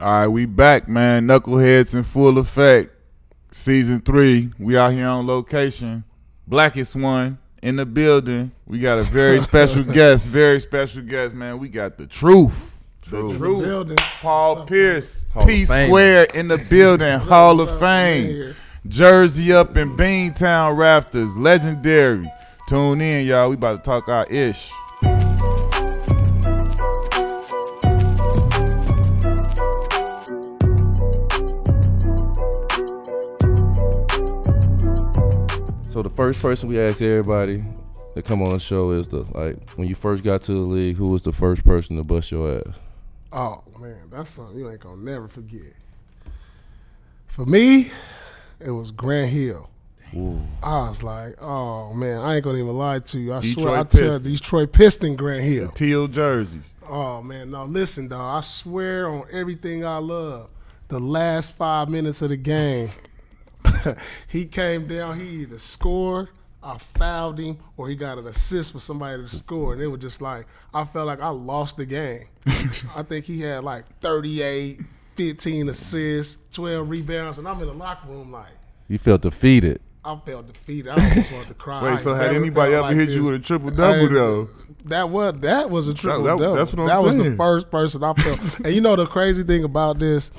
All right, we back, man. Knuckleheads in full effect. Season 3. We out here on location. Blackest one in the building. We got a very special guest. Man. We got the truth. The truth. Paul Pierce. P Square in the building. Hall of Fame. Jersey up in Beantown Rafters. Legendary. Tune in, y'all. We about to talk our ish. So the first person we ask everybody that come on the show is when you first got to the league, who was the first person to bust your ass? Oh man, that's something you ain't gonna never forget. For me, it was Grant Hill. Ooh. I was like, oh man, I ain't gonna even lie to you. I Detroit swear, I tell Detroit Piston Grant Hill. The teal jerseys. Oh man, no, listen, dog. I swear on everything I love. The last 5 minutes of the game. He came down, he either scored, I fouled him, or he got an assist for somebody to score. And it was just like, I felt like I lost the game. I think he had like 38, 15 assists, 12 rebounds, and I'm in the locker room like. You felt defeated. I felt defeated. I almost wanted to cry. Wait, so had anybody ever hit you with a triple-double though? That was a triple-double. That's what I'm saying. That was the first person I felt. And you know the crazy thing about this?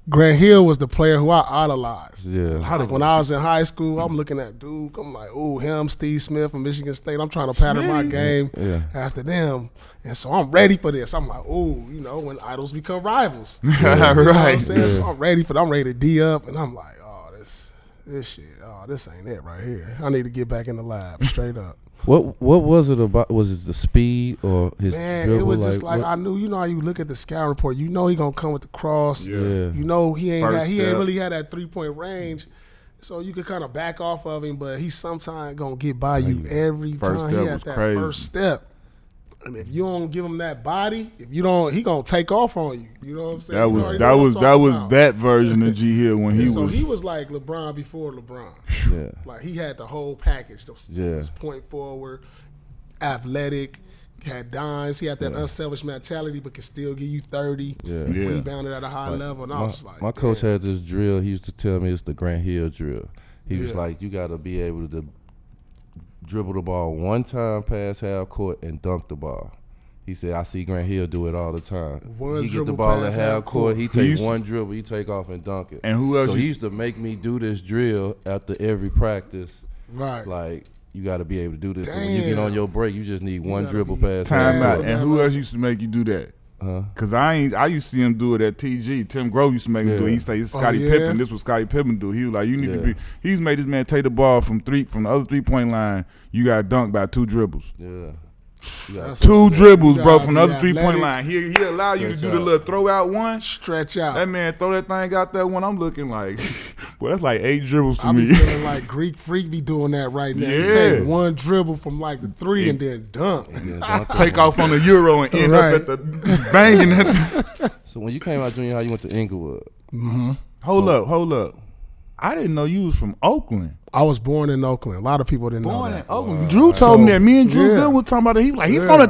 Grant Hill was the player who I idolized. Yeah. When I was in high school, I'm looking at Duke. I'm like, ooh, him, Steve Smith from Michigan State. I'm trying to pattern my game after them. And so I'm ready for this. I'm like, ooh, when idols become rivals. Right. You know what I'm saying? Yeah. So I'm ready to D up. And I'm like, oh, this shit, this ain't it right here. I need to get back in the lab, straight up. What was it about? Was it the speed or his dribble? It was just like I knew. How you look at the scout report. He gonna come with the cross. Yeah. He ain't really had that 3-point range, so you could kind of back off of him. But he's sometimes gonna get by you every time. He had that first step. And if you don't give him that body, he gonna take off on you. You know what I'm saying? That was that version of G Hill when he was like LeBron before LeBron. Yeah. Like he had the whole package. His point forward, athletic, had dimes. He had that unselfish mentality, but could still give you 30. Yeah. Rebounded at a high level. And I was like, my coach had this drill. He used to tell me it's the Grant Hill drill. He was like, you got to be able to dribble the ball one time past half court and dunk the ball. He said, I see Grant Hill do it all the time. He get the ball at half court, he take one dribble, he take off and dunk it. And who else? So he used to make me do this drill after every practice. Right. Like, you got to be able to do this. So when you get on your break, you just need one dribble past time half out. court. And who else used to make you do that? Cause I used to see him do it at TG. Tim Grove used to make him do it. He say it's Scottie Pippen. This was Scottie Pippen do. He was like, you need to be. He's made this man take the ball from the other 3-point line. You got to dunk by 2 dribbles. Yeah. 2 dribbles, bro, from the other 3-point line. He allow you to do the little throw out one. Stretch out. That man throw that thing out that one. I'm looking like, boy, that's like 8 dribbles to me. I be feeling like Greek Freak be doing that right now. Yeah. You take one dribble from like the 3 and then dunk. Take off on the Euro and end up at the banging at the. So when you came out junior high, you went to Inglewood. Mm-hmm. Hold up. I didn't know you was from Oakland. I was born in Oakland. A lot of people didn't know that. Oakland. Drew told me that. Me and Drew Good was talking about it. He was like, he from the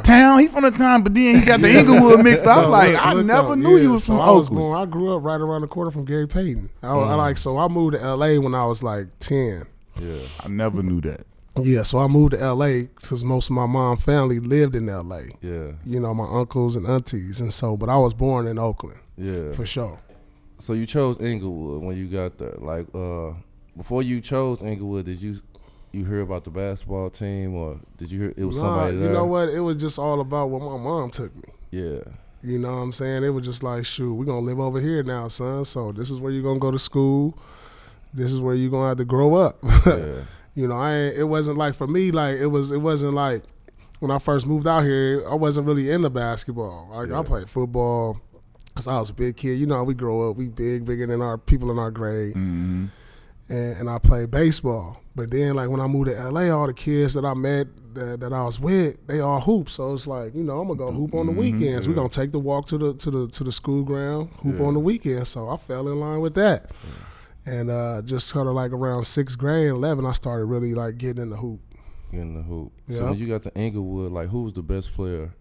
town, but then he got the Inglewood mixed up. I'm like, I never knew you was from Oakland. I grew up right around the corner from Gary Payton. I moved to LA when I was like 10. Yeah. I never knew that. Yeah, so I moved to LA because most of my mom's family lived in LA. Yeah. My uncles and aunties, but I was born in Oakland. Yeah. For sure. So you chose Inglewood when you got there. Like, before you chose Inglewood, did you hear about the basketball team, or did you hear it was somebody there? You know what? It was just all about where my mom took me. Yeah. You know what I'm saying? It was just like, shoot, we're going to live over here now, son. So this is where you're going to go to school. This is where you're going to have to grow up. Yeah. It wasn't like for me, like it wasn't like when I first moved out here, I wasn't really into basketball. Like I played football. Cause I was a big kid. We grow up, we bigger than our people in our grade. Mm-hmm. And I played baseball. But then like when I moved to LA, all the kids that I met that I was with, they all hoop. So it's like, I'm gonna go hoop on the weekends. We're gonna take the walk to the school ground, hoop on the weekends. So I fell in line with that. Yeah. And just sort of like around 6th grade, 11, I started really like getting in the hoop. So when you got to Inglewood, like who was the best player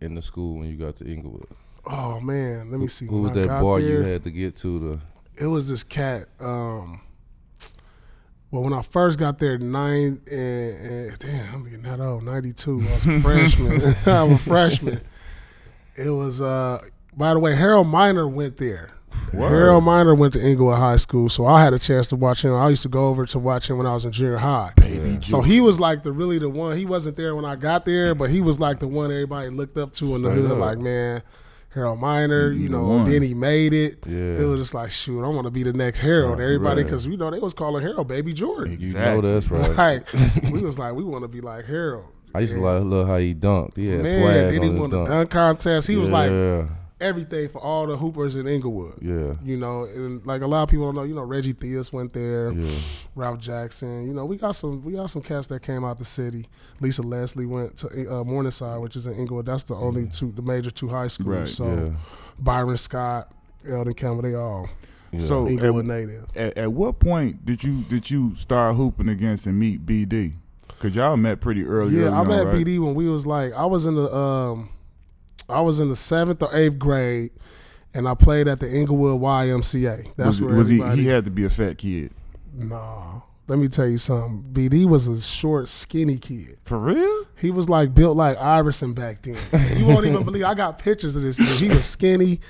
in the school when you got to Inglewood? Oh man, let me see. Who was When I that got bar you there, had to get to? It was this cat. Well, when I first got there, damn, I'm getting that old. 92. I was a freshman. I was a freshman. It was. By the way, Harold Miner went there. Word. Harold Miner went to Inglewood High School, so I had a chance to watch him. I used to go over to watch him when I was in junior high. So he was like the one. He wasn't there when I got there, but he was like the one everybody looked up to in the hood. Like, man, Harold Miner, then he made it. Yeah. It was just like, shoot, I want to be the next Harold. Everybody, because they was calling Harold Baby Jordan. You know that's right. Like, we was like, we want to be like Harold. I used to love how he dunked. He had Man, swag then he on won the the dunk contest. He was like Yeah. everything for all the hoopers in Inglewood. Yeah. And like a lot of people don't know, Reggie Theus went there, Yeah. Ralph Jackson. We got some cats that came out the city. Lisa Leslie went to Morningside, which is in Inglewood. That's the only the major two high schools. Right. So Byron Scott, Eldon Campbell, they all So Inglewood native. At what point did you start hooping against and meet BD? Because y'all met pretty early. Yeah, I met right? BD when we was like, I was in the 7th or 8th grade, and I played at the Inglewood YMCA. That's where he had to be a fat kid? No. Let me tell you something. BD was a short, skinny kid. For real? He was like built like Iverson back then. You won't even believe. I got pictures of this dude. He was skinny,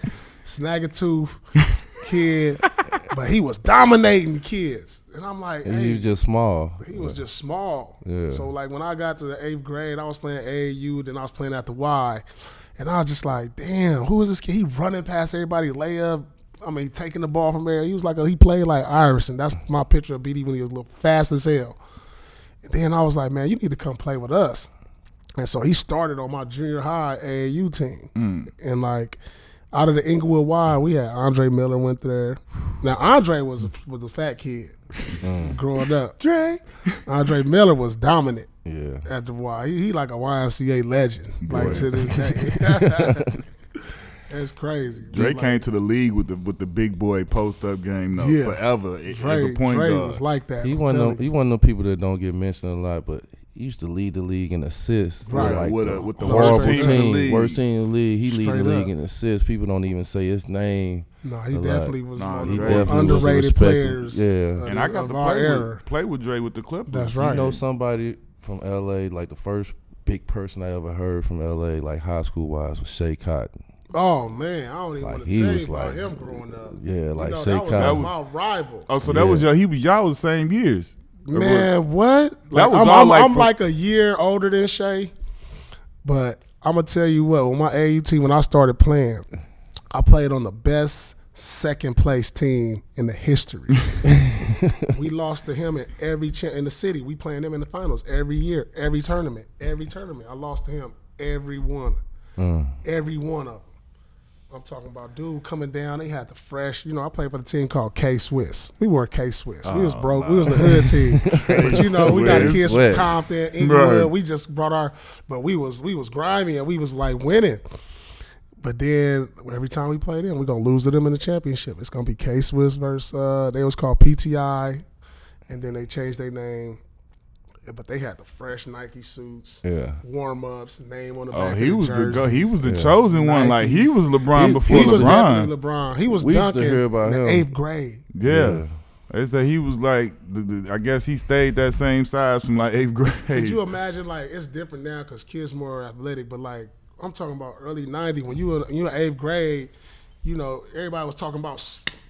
snag-a-tooth kid, but he was dominating the kids. And I'm like, He was just small. He was just small. Yeah. So like when I got to the 8th grade, I was playing AAU, then I was playing at the Y. And I was just like, damn, who is this kid? He running past everybody, layup. I mean, taking the ball from there. He was like, he played like Iverson. That's my picture of BD when he was a little fast as hell. And then I was like, man, you need to come play with us. And so he started on my junior high AAU team. And like out of the Inglewood Y, we had Andre Miller went there. Now Andre was a fat kid growing up. Andre Miller was dominant. Yeah. At the Y. He like a YMCA legend. Like to this day. It's crazy. Dre came to the league with the big boy post up game forever as a point Dre guard. was like that. He one of them people that don't get mentioned a lot, but he used to lead the league in assists. Right. Like with the horrible worst team in the league. Worst team in the league. He lead the Straight league up. in assists. People don't even say his name. No, he definitely was one of he the definitely more was a underrated respectful- players. Yeah. And I got to play with Dre with the Clippers. That's right. You know somebody from LA, like the first big person I ever heard from LA, like high school wise, was Shea Cotton. Oh man, I don't even Like, want to he tell you was about like- him growing up. Yeah, like that Shea was Cotton. like my rival. Oh, so that was y'all was the same years. Man, what? That Like, was all I'm from- like a year older than Shay, but I'm gonna tell you what. With my AAU team, when I started playing, I played on the best second place team in the history. We lost to him in in the city. We playing him in the finals every year, every tournament. I lost to him every one of them. I'm talking about dude coming down. They had the fresh. I played for the team called K Swiss. We were K Swiss. We was broke. We was the hood team. But we got kids from Compton, Inglewood. Right. We just brought but we was grimy and we was like winning. But then every time we played them, we're gonna lose to them in the championship. It's gonna be K Swiss versus they was called PTI, and then they changed their name. But they had the fresh Nike suits, warm ups, name on the back. He of was the the jerseys. he was the chosen one. Like he Nikes. was LeBron before He was LeBron. definitely LeBron. He was We used to dunking hear about in him. the 8th grade. Yeah. They say he was like, I guess he stayed that same size from like 8th grade. Could you imagine, like, it's different now because kids more athletic, but like, I'm talking about early 90s when you were in 8th grade, everybody was talking about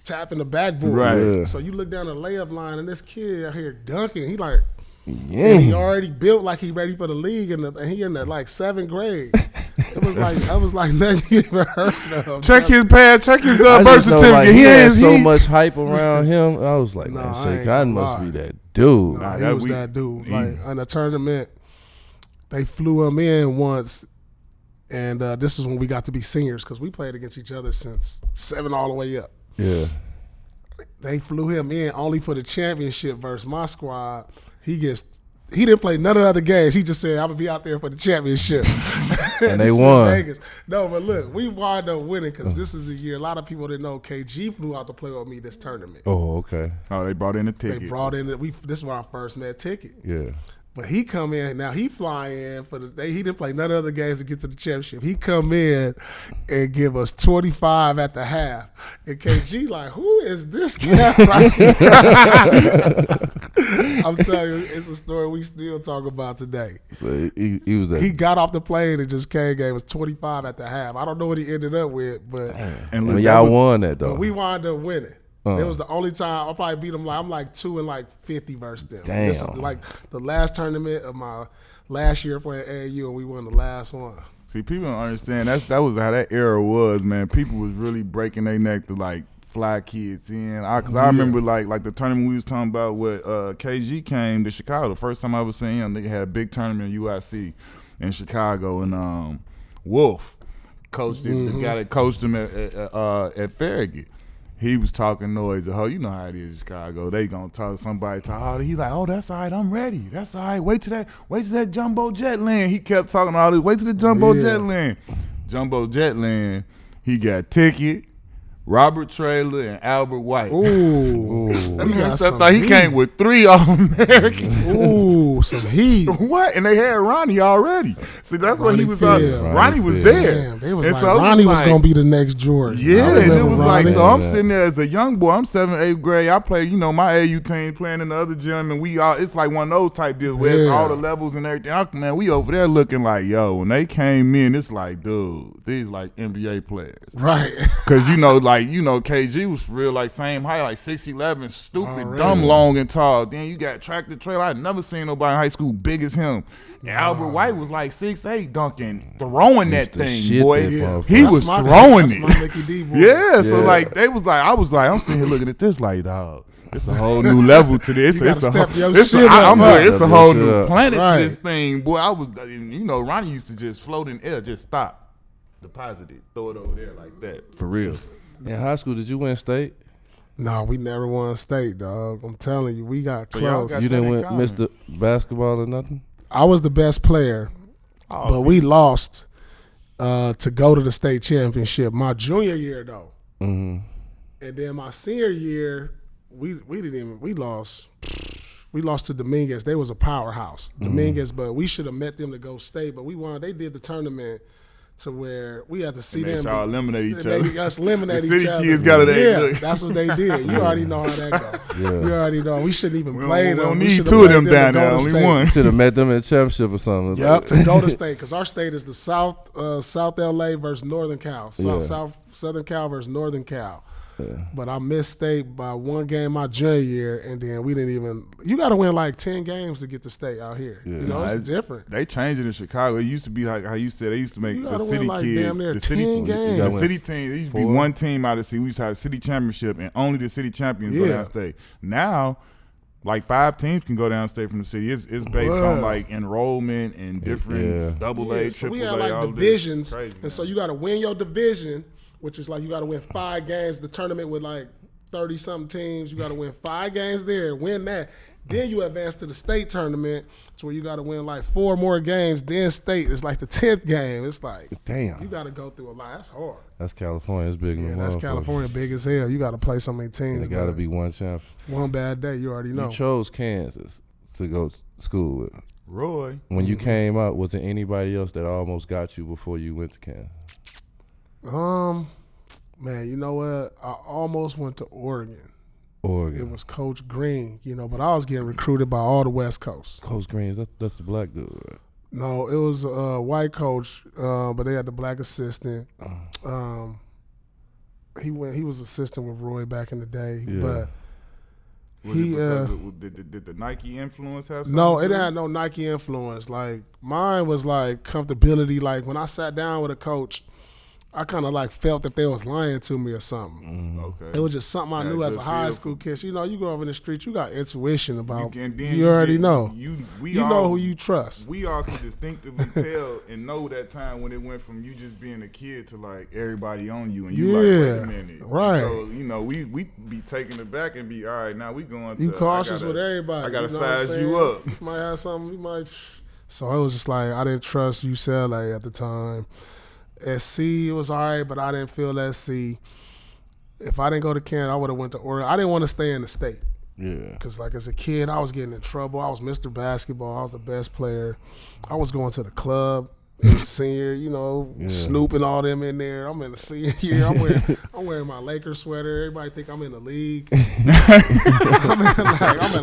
tapping the backboard. Right. Yeah. So you look down the layup line and this kid out here dunking, he like, and he already built like he ready for the league and he in the like 7th grade. It was like, I was like nothing you ever heard of. Check his pad, check his I birth just know, certificate. like, he had has so much hype around him. I was like, man, I Shea ain't Cotton gonna must lie. be that dude. Nah, that he was we- that dude. Like in a tournament, they flew him in once, and this is when we got to be seniors because we played against each other since 7 all the way up. Yeah. They flew him in only for the championship versus my squad. He didn't play none of the other games. He just said, I'm going to be out there for the championship. And they This is won. Vegas. No, but look, we wound up winning because this is the year. A lot of people didn't know KG flew out to play with me this tournament. Oh, okay. Oh, they brought in a They ticket. brought in, this is where I first met Ticket. Yeah. But he come in, now he fly in for the day. He didn't play none of the games to get to the championship. He come in and give us 25 at the half. And KG like, who is this guy right here? I'm telling you, it's a story we still talk about today. So he was that. He got off the plane and just came, gave us 25 at the half. I don't know what he ended up with, but And when y'all won that though. but we wound up winning. It was the only time I probably beat him. I'm like 2-50 versus them. Damn. This is like the last tournament of my last year playing AAU, and we won the last one. See, people don't understand. That was how that era was, man. People was really breaking their neck to like fly kids in. I remember like the tournament we was talking about with KG came to Chicago. The first time I ever seen him, they had a big tournament in UIC in Chicago, and Wolf coached him. The guy that coached him at Farragut. He was talking noise. You know how it is in Chicago. They gonna talk somebody. He's like, oh, that's all right. I'm ready. That's all right. Wait till that jumbo jet land. He kept talking all this. Wait till the jumbo jet land. Jumbo jet land. He got ticket. Robert Traylor and Albert White. Ooh. That man thought he came with 3 All-Americans. Ooh, some heat. What? And they had Ronnie already. See, that's what he was Field. Ronnie was there. Damn, they was and like, so Ronnie was like, going to be the next Jordan. Yeah, and it was Ronnie. like, so I'm sitting there as a young boy. I'm 7th, 8th grade. I play, my AU team playing in the other gym, and it's like one of those type deals where it's all the levels and everything. Man, we over there looking like, yo, when they came in, it's like, dude, these like NBA players. Right. Because, KG was for real, like same height, like 6'11", stupid, dumb, long and tall. Then you got tractor trailer. I never seen nobody in high school big as him. And Albert White was like 6'8", dunking, throwing that thing, boy. He was throwing it. My Mickey D boy. Yeah, so like they was like, I was like, I'm sitting here looking at this like, dog, it's a whole new level to this. It's a whole new planet to this thing, boy. I was, Ronnie used to just float in air, just stop, deposit it, throw it over there like that, for real. In high school, did you win state? No, we never won state, dog. I'm telling you, we got So close. You didn't win Mr. Basketball or nothing? I was the best player, but we lost to go to the state championship my junior year, though. Mm-hmm. And then my senior year, we lost. We lost to Dominguez. They was a powerhouse, Dominguez, but we should have met them to go state. But we won. They did the tournament to where we had to see them. Y'all eliminate each other. They us eliminate the each other. City kids got it. Yeah, that's what they did. You already know how that goes. Yeah. You already know. We shouldn't even play them. We don't need 2 of them down there. Only one. Should have met them in the championship or something. Yep, to go to state, because our state is the South LA versus Northern Cal. Southern Cal versus Northern Cal. Yeah. But I missed state by 1 game my junior year, and then we didn't even. You got to win like 10 games to get to state out here. Yeah. It's different. They changed it in Chicago. It used to be like how you said. They used to make the city like kids, the city games. The city team. There used to be 1 team out of the city. We used to have a city championship, and only the city champions go down state. Now, like 5 teams can go down state from the city. It's based on like enrollment and different double A, so triple we have like divisions, and so you got to win your division, which is like you got to win 5 games. The tournament with like 30-something teams, you got to win 5 games there, win that. Then you advance to the state tournament, so where you got to win like 4 more games. Then state is like the 10th game. It's like, damn, you got to go through a lot. That's hard. That's California. It's big. Yeah, that's California, big as hell. You got to play so many teams. There got to be 1 champion. One bad day, you already know. You chose Kansas to go to school with. Roy. When you came out, was there anybody else that almost got you before you went to Kansas? Man, you know what? I almost went to Oregon. It was Coach Green, but I was getting recruited by all the West Coast. Coach Green, that's the black dude, right? No, it was a white coach, but they had the black assistant. He was assistant with Roy back in the day, but did the Nike influence have something? No, it had no Nike influence. Like mine was like comfortability. Like when I sat down with a coach, I kind of like felt that they was lying to me or something. Okay. It was just something I knew as a high school kid. You go over in the street, you got intuition about. You already know. You know who you trust. We all can distinctively tell and know that time when it went from you just being a kid to like everybody on you, and you like, wait a minute, right? And so we be taking it back and be all right. Now we going. You cautious with everybody. I gotta size you up. You might have something. You might. So it was just like I didn't trust UCLA at the time. SC, it was all right, but I didn't feel SC. If I didn't go to Canada, I would have went to Oregon. I didn't want to stay in the state. Yeah. Because, like, as a kid, I was getting in trouble. I was Mr. Basketball. I was the best player. I was going to the club in senior, Snoop and all them in there. I'm in the senior year. I'm wearing my Lakers sweater. Everybody think I'm in the league. I'm in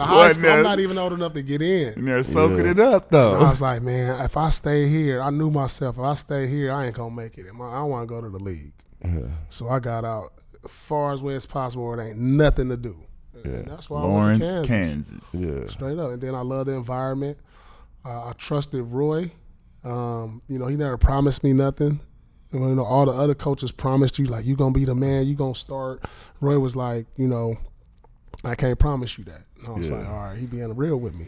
a high school. I'm not even old enough to get in. And they're soaking it up, though. And I was like, man, if I stay here, I knew myself. If I stay here, I ain't going to make it. I want to go to the league. Yeah. So I got out as far away as possible where it ain't nothing to do. Yeah. And that's why Lawrence, I went to Kansas. Yeah. Straight up. And then I love the environment. I trusted Roy. He never promised me nothing. All the other coaches promised you, like, you going to be the man, you going to start. Roy was like, I can't promise you that. And I was like, all right, he being real with me.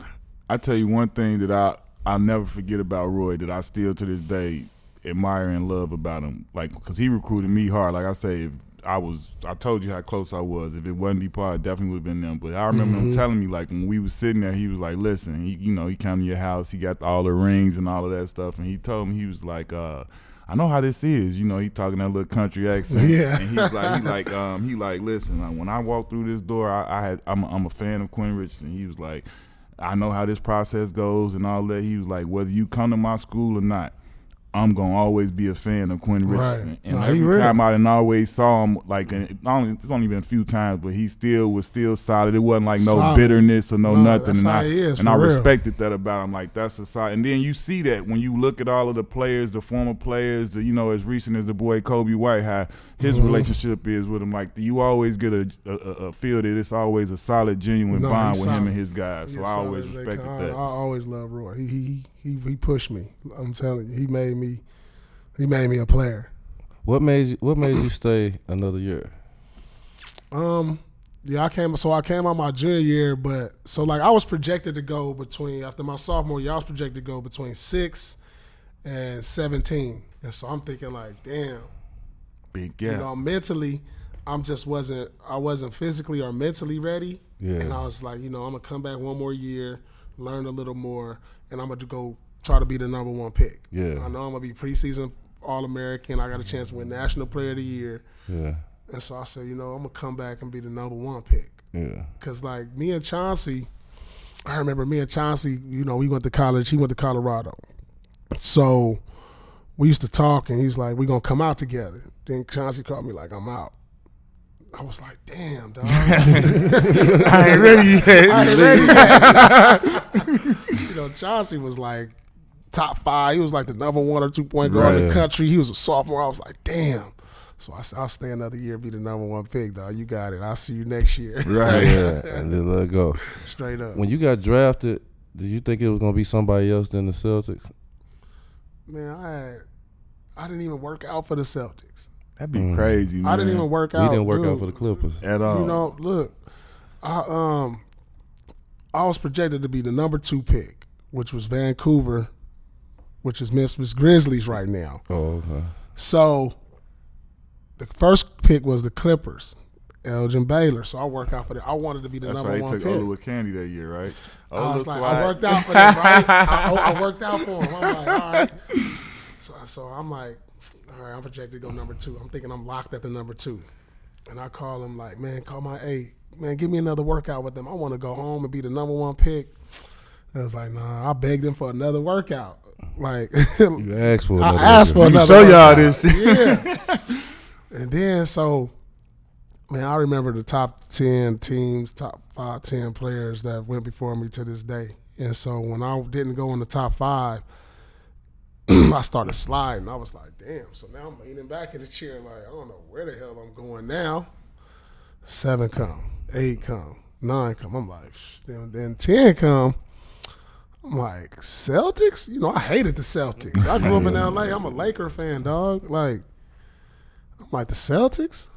I tell you one thing that I'll never forget about Roy that I still to this day admire and love about him. Like, because he recruited me hard. Like I say, if I told you how close I was. If it wasn't DePaul, it definitely would have been them. But I remember him telling me, like, when we was sitting there, he was like, listen, he came to your house, he got all the rings and all of that stuff. And he told me, he was like, I know how this is. He talking that little country accent. Yeah. And he like, listen, when I walk through this door, I'm a fan of Quentin Richardson. He was like, I know how this process goes and all that. He was like, whether you come to my school or not, I'm going to always be a fan of Quentin Richardson. Right. And every time I done always saw him, like, it's only been a few times, but he was still solid. It wasn't like no bitterness or no nothing. That's how he is, and I real. respected that about him. Like, that's a solid. And then you see that when you look at all of the players, the former players, as recent as the boy Kobe White, how his relationship is with him. Like, you always get a feel that it's always a solid, genuine bond with him and his guys. So I always respected that. I always loved Roy. He pushed me. I'm telling you, he made me a player. What made you stay another year? I came out my junior year, but I was projected to go after my sophomore year, I was projected to go between 6 and 17. And so I'm thinking, like, damn. Big gap. Mentally, I wasn't physically or mentally ready. Yeah. And I was like, I'm gonna come back one more year, learn a little more, and I'm gonna go try to be the number one pick. Yeah. I know I'm gonna be preseason All-American. I got a chance to win National Player of the Year. Yeah. And so I said, I'm gonna come back and be the number one pick. Yeah. Cause like me and Chauncey, I remember me and Chauncey, we went to college. He went to Colorado. So we used to talk, and he's like, we're gonna come out together. Then Chauncey called me like, I'm out. I was like, damn, dog. I ain't ready yet. Chauncey was like top 5. He was like the number 1 or 2 point guard in the country. He was a sophomore. I was like, damn. So I said, I'll stay another year, be the number 1 pick, dog. You got it. I'll see you next year. Right. Yeah. And then let it go. Straight up. When you got drafted, did you think it was going to be somebody else than the Celtics? Man, I didn't even work out for the Celtics. That'd be crazy, man. I didn't even work out. We didn't work out for the Clippers at all. Look, I was projected to be the number 2 pick, which was Vancouver, which is Memphis Grizzlies right now. Oh, okay. So the first pick was the Clippers, Elgin Baylor. So I worked out for that. I wanted to be the number 1 pick. That's why he took Ola Candy that year, right? I worked out for them, right? I worked out for him. I'm like, all right. So I'm like, all right, I'm projected to go number 2. I'm thinking I'm locked at the number 2. And I call him like, man, call my A. Man, give me another workout with them. I want to go home and be the number 1 pick. And I was like, nah, I begged him for another workout. Like, you asked for another I asked for another show workout. y'all this shit. Yeah. And then, man, I remember the top 10 teams, top 5, 10 players that went before me to this day. And so when I didn't go in the top 5, I started sliding. I was like, damn. So now I'm leaning back in the chair like, I don't know where the hell I'm going now. 7 come, 8 come, 9 come. I'm like, then 10 come. I'm like, Celtics? I hated the Celtics. I grew up in L.A. I'm a Laker fan, dog. Like, I'm like, the Celtics?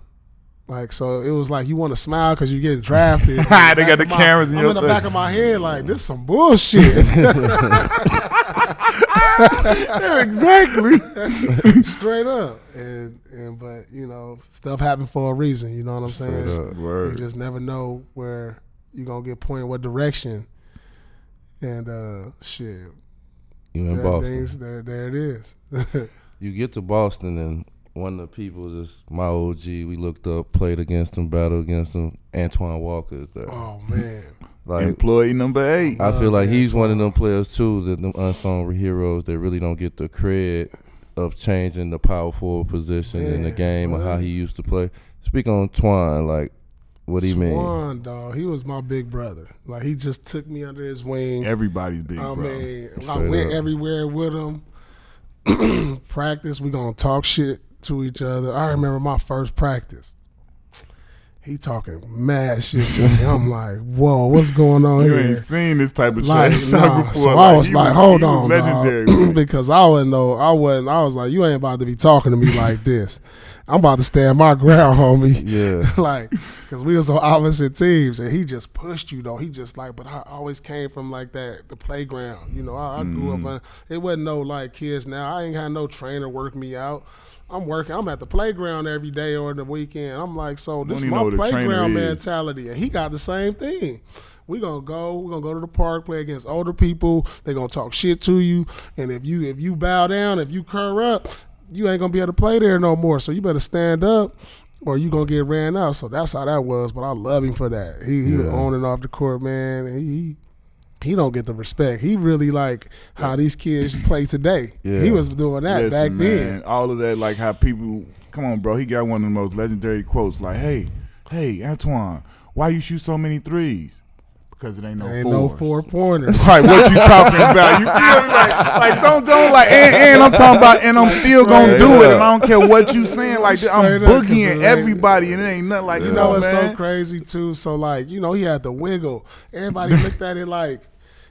Like, so it was like you want to smile because you're getting drafted. They got the cameras in your face. I'm in the back of my head like, this some bullshit. Exactly. Straight up. But stuff happened for a reason, you know what I'm saying? Word. You just never know where you're going to get pointed, what direction. And shit. You in Boston. There it is. You get to Boston, and one of the people, just my OG, we looked up, played against him, battled against him. Antoine Walker is there. Oh man, like employee number 8. I feel like he's one of them players too, that them unsung heroes that really don't get the cred of changing the power forward position in the game or how he used to play. Speak on Twine, like what he mean? Twine, dog, he was my big brother. Like he just took me under his wing. Everybody's big brother. I mean, I went everywhere with him. Practice, we gonna talk shit to each other. I remember my first practice. He talking mad shit to me. I'm like, whoa, what's going on you here? You ain't seen this type of like, shit before. So I was like, hold on, legendary. because I wouldn't know. I was like, you ain't about to be talking to me like this. I'm about to stand my ground, homie. Yeah. Like, because we was on opposite teams, and he just pushed you, though. He just like, but I always came from like that, the playground. You know, I grew up, it wasn't no like kids now. I ain't had no trainer work me out. I'm working. I'm at the playground every day or the weekend. I'm like, so this is my playground mentality, and he got the same thing. We're gonna go to the park, play against older people. They're gonna talk shit to you, and if you bow down, if you curl up, you ain't gonna be able to play there no more. So you better stand up, or you gonna get ran out. So that's how that was. But I love him for that. He was on and off the court, man. He don't get the respect. He really like how these kids play today. Yeah. He was doing that back then. All of that, like how people, come on, bro. He got one of the most legendary quotes, like, hey, Antoine, why you shoot so many threes? Because it ain't no 4-pointers. Right, what you talking about? You feel me? Like don't like, and I'm talking about, and I'm still gonna do it, and I don't care what you saying. Like I'm boogieing everybody, and it ain't nothing like, you know it's so crazy too. So like, you know, he had the wiggle. Everybody looked at it like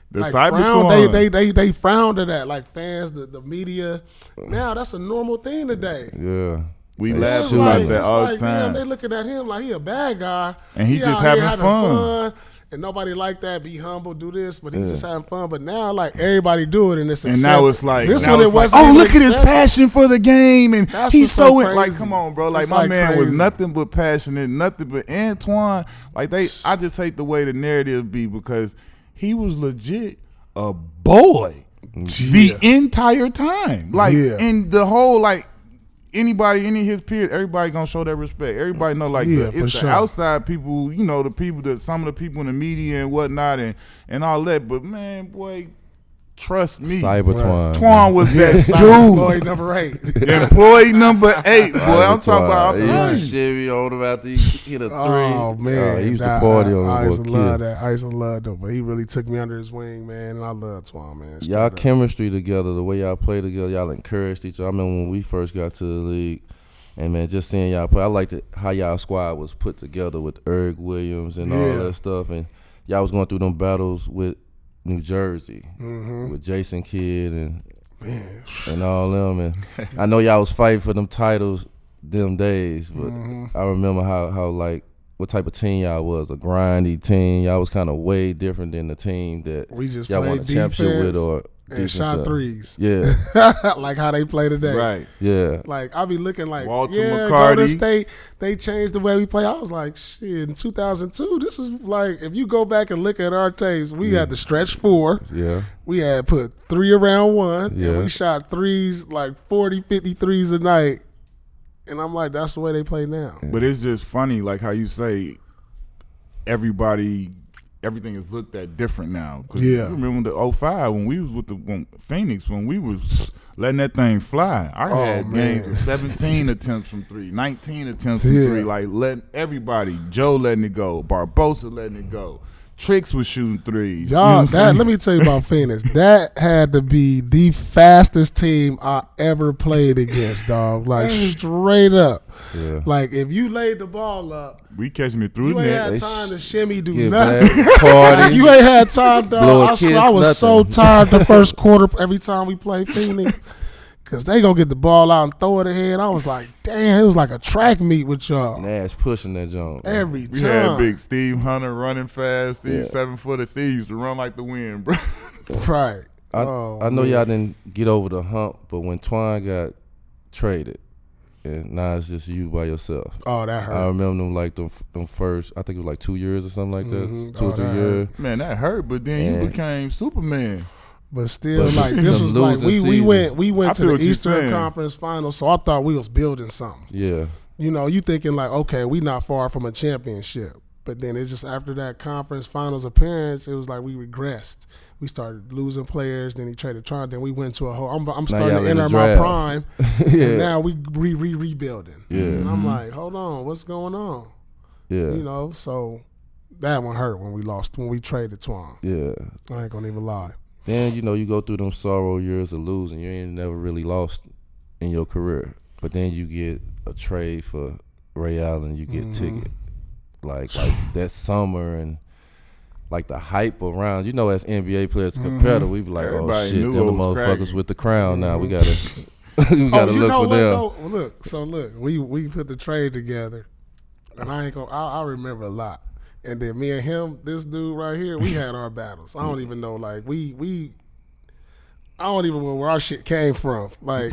the like Cybertron. They frowned at that, like fans, the media. Now that's a normal thing today. Yeah. We laugh about that all the time. Damn, they looking at him like he a bad guy, and he just having fun. And nobody like that. Be humble, do this, but he's just having fun. But now, like everybody do it, and it's and now it's like this one. It was like, oh, look at his passion for the game, and he's so like, come on, bro. Like it's my man crazy. was nothing but passionate, nothing but Antoine. Like I just hate the way the narrative be, because he was legit a boy the entire time. Like in the whole like. Anybody, any of his peers, everybody gonna show that respect. Everybody know like it's the outside people, you know, the people that some of the people in the media and whatnot and all that. But man, boy, trust me, Cybertwine. Twan was that dude. Employee number 8. Employee number 8, boy. I'm talking about. I'm telling you. Chevy on him after he hit a 3. Oh man, he used to party on him. I used to love that. I used to love that. But he really took me under his wing, man. And I love Twan, man. Y'all chemistry together, the way y'all play together, y'all encouraged each other. I remember when we first got to the league, and man, just seeing y'all play. I liked how y'all squad was put together with Eric Williams and all that stuff, and y'all was going through them battles with New Jersey with Jason Kidd and all them, and I know y'all was fighting for them titles them days, but I remember how like what type of team y'all was, a grindy team. Y'all was kind of way different than the team that we just y'all won a championship with or and shot threes. Yeah. Like how they play today. Right. Yeah. Like I be looking like Walter McCarty. Golden State, they changed the way we play. I was like, shit, in 2002, this is like, if you go back and look at our tapes, we had the stretch 4. Yeah. We had put 3 around 1. Yeah. And we shot threes like 40, 50 threes a night. And I'm like, that's the way they play now. But it's just funny, like how you say everything is looked at different now. Cause you remember the 05 when we was with Phoenix, when we was letting that thing fly. I had games of 17 attempts from 3, 19 attempts from 3, like letting everybody, Joe letting it go, Barbosa letting it go. Tricks was shooting threes. Y'all, let me tell you about Phoenix. That had to be the fastest team I ever played against, dog. Like straight up. Yeah. Like if you laid the ball up, we catching it through you the ain't net. had time to shimmy, do Back, nothing. party. You ain't had time, dog. I swear, I was nothing. so tired the first quarter every time we played Phoenix. Because they going to get the ball out and throw it ahead. I was like, damn, it was like a track meet with y'all. Nash pushing that jump. Every time. We had big Steve Hunter running fast. Steve 7-footer. Steve used to run like the wind, bro. Right. I know y'all didn't get over the hump, but when Twine got traded, and now it's just you by yourself. Oh, that hurt. I remember them like them first, I think it was like 2 years or something like that. 2 or 3 years. Man, that hurt, but then you became Superman. But still, But like this them was like we losing went I to feel the what you're Eastern saying. Conference Finals, so I thought we was building something. Yeah. You know, you thinking like, okay, we not far from a championship. But then it's just after that conference finals appearance, it was like we regressed. We started losing players. Then he traded Tron. Then we went to a whole. I'm starting y'all to in the enter my draft. prime, Yeah. and now we rebuilding. Yeah. And I'm like, hold on, what's going on? Yeah. You know, so that one hurt when we traded Twan. Yeah. I ain't gonna even lie. Then, you know, you go through them sorrow years of losing. You ain't never really lost in your career. But then you get a trade for Ray Allen. You get Ticket. Like that summer and like the hype around. You know, as NBA players competitor, we be like, Everybody oh, shit, knew them the it was motherfuckers cracking. with the crown now. We got to we gotta you look know for what, them. though? Look, we put the trade together, and I remember a lot. And then me and him, this dude right here, we had our battles. I don't even know, like I don't even know where our shit came from, like.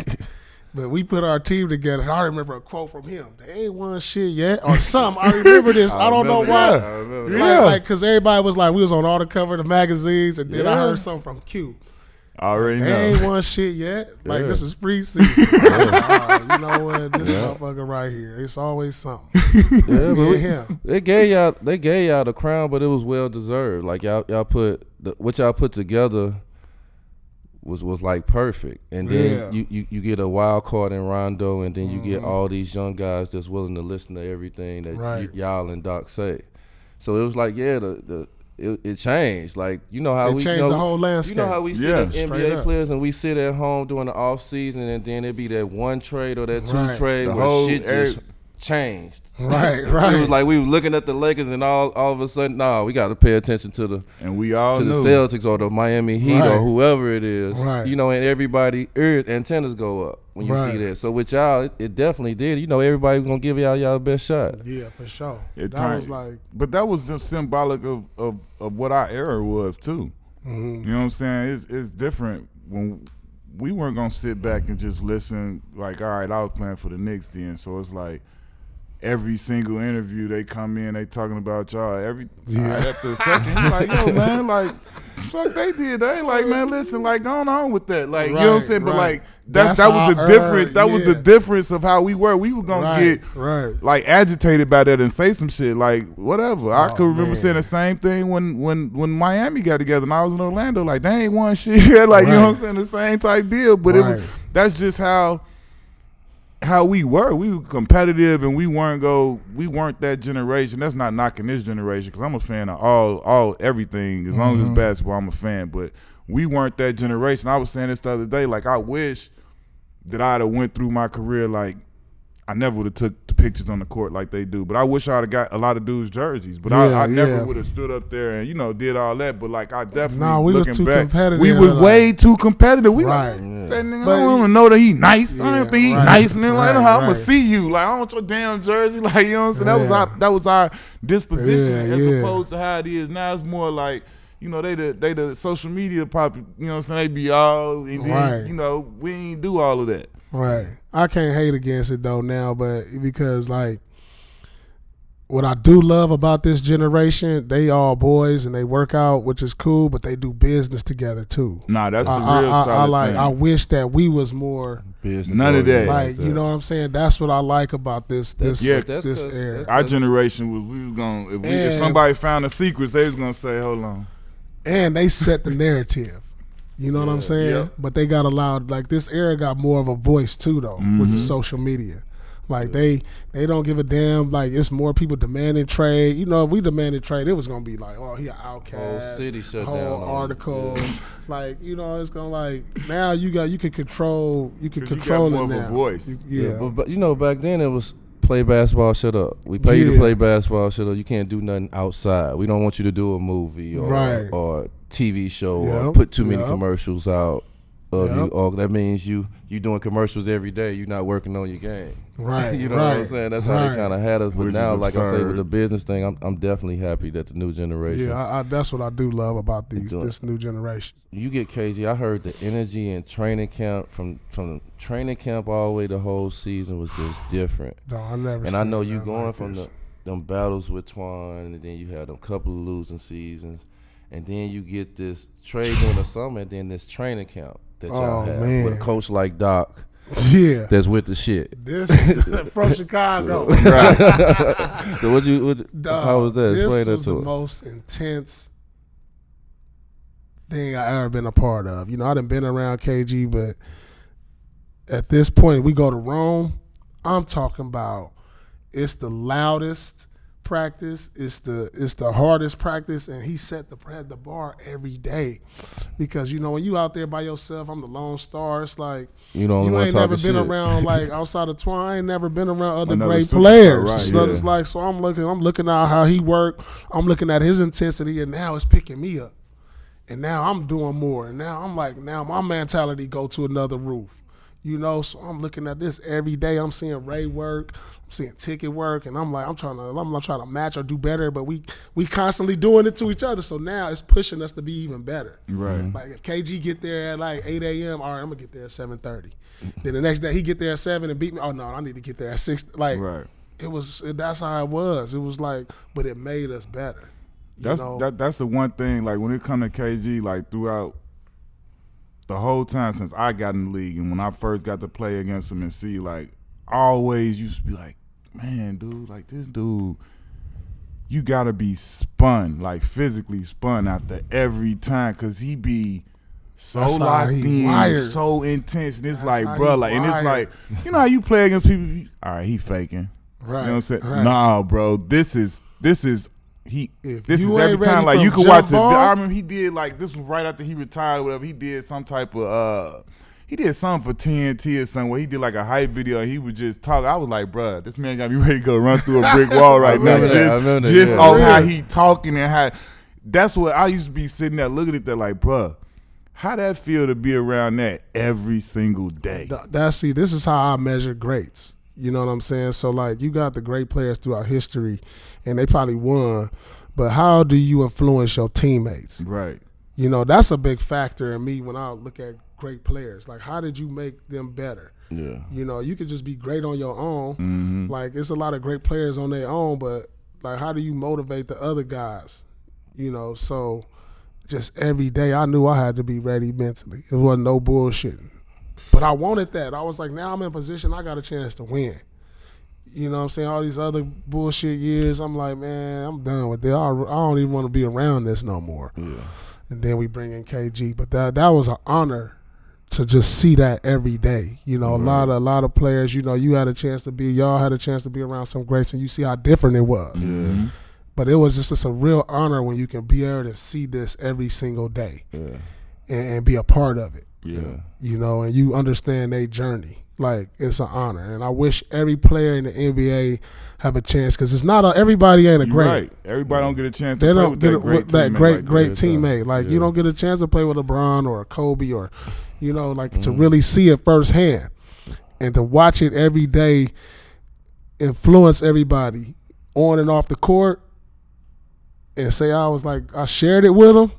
But we put our team together. And I remember a quote from him. They ain't won shit yet, or something. I remember this. I don't know why. I remember that. Yeah. Like, cause everybody was like, we was on all the cover of the magazines, and then I Yeah. heard something from Q. I already They know. ain't won shit yet. Like, Yeah. this is preseason. You know what? This motherfucker right here. It's always something. Yeah, but him. they gave y'all the crown, but it was well deserved. Like y'all put what y'all put together was like perfect. And then you get a wild card in Rondo, and then you get all these young guys that's willing to listen to everything that y'all and Doc say. So it was like, it changed. Like, you know how It we changed you know, the whole landscape. You know how we sit Yeah. as Straight NBA up. players and we sit at home during the off season, and then it be that one trade or that two Right. trade The where whole shit just changed. Right. It was like we were looking at the Lakers, and all of a sudden, we got to pay attention to the And we all the knew. Celtics or the Miami Heat Right. or whoever it is. Right. You know, and everybody antennas go up when you Right. see that. So with y'all, it definitely did. You know, everybody was gonna give y'all best shot. Yeah, for sure. It That turned- was like, But that was just symbolic of what our era was too. You know what I'm saying? It's different when we weren't gonna sit back and just listen. Like, all right, I was playing for the Knicks then, so it's like every single interview they come in, they talking about y'all. After a second, you like, yo, man, like, fuck they did. They ain't like, man, listen, like, going on with that, like, you know what I'm saying? But Right. like that That's was the our difference. era, That was the yeah. difference of how we were. We were gonna right, get right. like agitated by that and say some shit like whatever. I could remember man. saying the same thing when Miami got together and I was in Orlando. Like they ain't won shit yet. Like you know what I'm saying, the same type deal. But Right. that's just how we were. We were competitive and we weren't that generation. That's not knocking this generation because I'm a fan of all everything. As long as it's basketball, I'm a fan. But we weren't that generation. I was saying this the other day. Like I wish that I'd have went through my career like I never would have took the pictures on the court like they do. But I wish I'd have got a lot of dudes' jerseys. But I never would have stood up there and, did all that. But like I definitely we was looking too back, competitive. we was Like- way too competitive. We Right. like that nigga. But I don't even know that he nice. I Yeah, don't think he right, nice. And then like, right, I'm gonna right. see you. Like I don't want your damn jersey. Like you know what I'm saying. That was our disposition as opposed to how it is now. It's more like. They the social media pop. You know what I'm saying? They be all and then Right. we ain't do all of that. Right. I can't hate against it though now, but because like what I do love about this generation, they all boys and they work out, which is cool, but they do business together too. Nah, that's the real solid thing. I wish that we was more Business None of that. like, you know what I'm saying? That's what I like about this that's era. Our generation we was gonna if somebody found the secrets, they was gonna say, hold on. And they set the narrative. You know what I'm saying? yeah. But they got allowed, like this era got more of a voice too though with the social media. Like they don't give a damn. Like it's more people demanding trade. If we demanded trade, it was gonna be like, oh, he an outcast. Whole city shut whole down on article. him. Like it's gonna like now you can control You control got it more now. of a voice. Yeah. But back then it was play basketball, shut up. We pay you to Yeah. play basketball, shut up. You can't do nothing outside. We don't want you to do a movie or TV show or Yep. put too many Yep. commercials out of you. Yep. Or that means you doing commercials every day. You're not working on your game. Right. You know what I'm saying? That's how they right. kind of had us. But Which now, is like I say, absurd. with the business thing, I'm definitely happy that the new generation. Yeah, that's what I do love about doing- this new generation. You get KG. I heard the energy in training camp from training camp all the way the whole season was just different. No, I never. And I know you nothing going like from this. them battles with Twan, and then you had a couple of losing seasons, and then you get this trade during the summer, and then this training camp that y'all have with a coach like Doc. Yeah, that's with the shit. This is from Chicago. Right. So how was that? This Explain was that to the him. most intense thing I ever been a part of. You know, I done been around KG, but at this point, we go to Rome. I'm talking about it's the loudest practice. It's the hardest practice, and he had the bar every day. Because you know when you out there by yourself, I'm the lone star. It's like you ain't never been shit. around like outside of Twine. I ain't never been around other Another great superstar, players. right, So yeah. it's like I'm looking at how he worked. I'm looking at his intensity, and now it's picking me up. And now I'm doing more. And now I'm like, now my mentality go to another roof. You know, so I'm looking at this every day. I'm seeing Ray work. I'm seeing Ticket work, and I'm like, I'm trying to match or do better, but we constantly doing it to each other. So now it's pushing us to be even better. Right. Like if KG get there at like 8 a.m., all right, I'm gonna get there at 7:30. Then the next day he get there at 7 and beat me. Oh no, I need to get there at 6. Like Right. that's how it was. It was like, but it made us better. That's the one thing. Like when it come to KG, like throughout the whole time since I got in the league, and when I first got to play against him and see, like, I always used to be like, man, dude, like this dude, you gotta be spun, like physically spun after every time, cause he be so That's how locked he in, wired. so intense, and it's That's like, how bro, he like, and it's wired. like, you know how you play against people, all right, he faking, Right. you know what I'm saying? Right. Nah, bro, this is he. If This you is every ain't time, ready like from you could jump watch it. ball- I remember he did like this was right after he retired or whatever. He did some type of he did something for TNT or something where he did like a hype video and he would just talk. I was like, bruh, this man got me ready to go run through a brick wall right now. remember that. I remember that, Just yeah. on how Yeah. he talking and how. That's what I used to be sitting there looking at that like, bruh, how that feel to be around that every single day? This is how I measure greats. You know what I'm saying? So like you got the great players throughout history and they probably won, but how do you influence your teammates? Right. You know, that's a big factor in me when I look at great players. Like how did you make them better? Yeah. You know, you could just be great on your own. Mm-hmm. Like it's a lot of great players on their own, but like how do you motivate the other guys? You know, so just every day I knew I had to be ready mentally. It wasn't no bullshitting. But I wanted that. I was like, now I'm in position, I got a chance to win. You know what I'm saying? All these other bullshit years, I'm like, man, I'm done with that. I don't even want to be around this no more. Yeah. And then we bring in KG. But that was an honor to just see that every day. You know, a lot of players, you know, y'all had a chance to be around some greats and you see how different it was. Mm-hmm. But it was just a real honor when you can be able to see this every single day and be a part of it. Yeah. You know, and you understand their journey. Like, it's an honor. And I wish every player in the NBA have a chance because it's not everybody ain't a You're great. right. Everybody don't get a chance to They play don't with get that it great with that teammate great, like great that. teammate. Like, Yeah. you don't get a chance to play with LeBron or a Kobe or, you know, like to really see it firsthand and to watch it every day influence everybody on and off the court and say I shared it with them.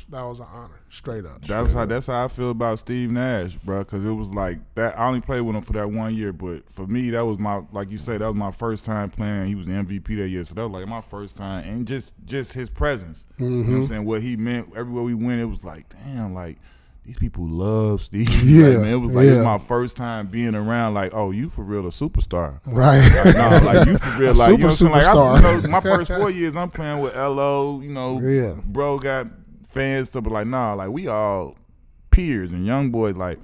That was an honor. Straight up. That's how I feel about Steve Nash, bro. Because it was like that. I only played with him for that 1 year, but for me, that was like you say, that was my first time playing. He was the MVP that year, so that was like my first time, and just his presence. You know what I'm saying? What he meant everywhere we went, it was like, damn, like these people love Steve. Yeah, Like, man, it was like yeah. it was my first time being around. Like, oh, you for real a superstar? Right. Like, no, like you for real, like you know what I'm saying? Like superstar. my first 4 years, I'm playing with LO. You know, Yeah. bro got fans stuff, but like nah, like we all peers and young boys. Like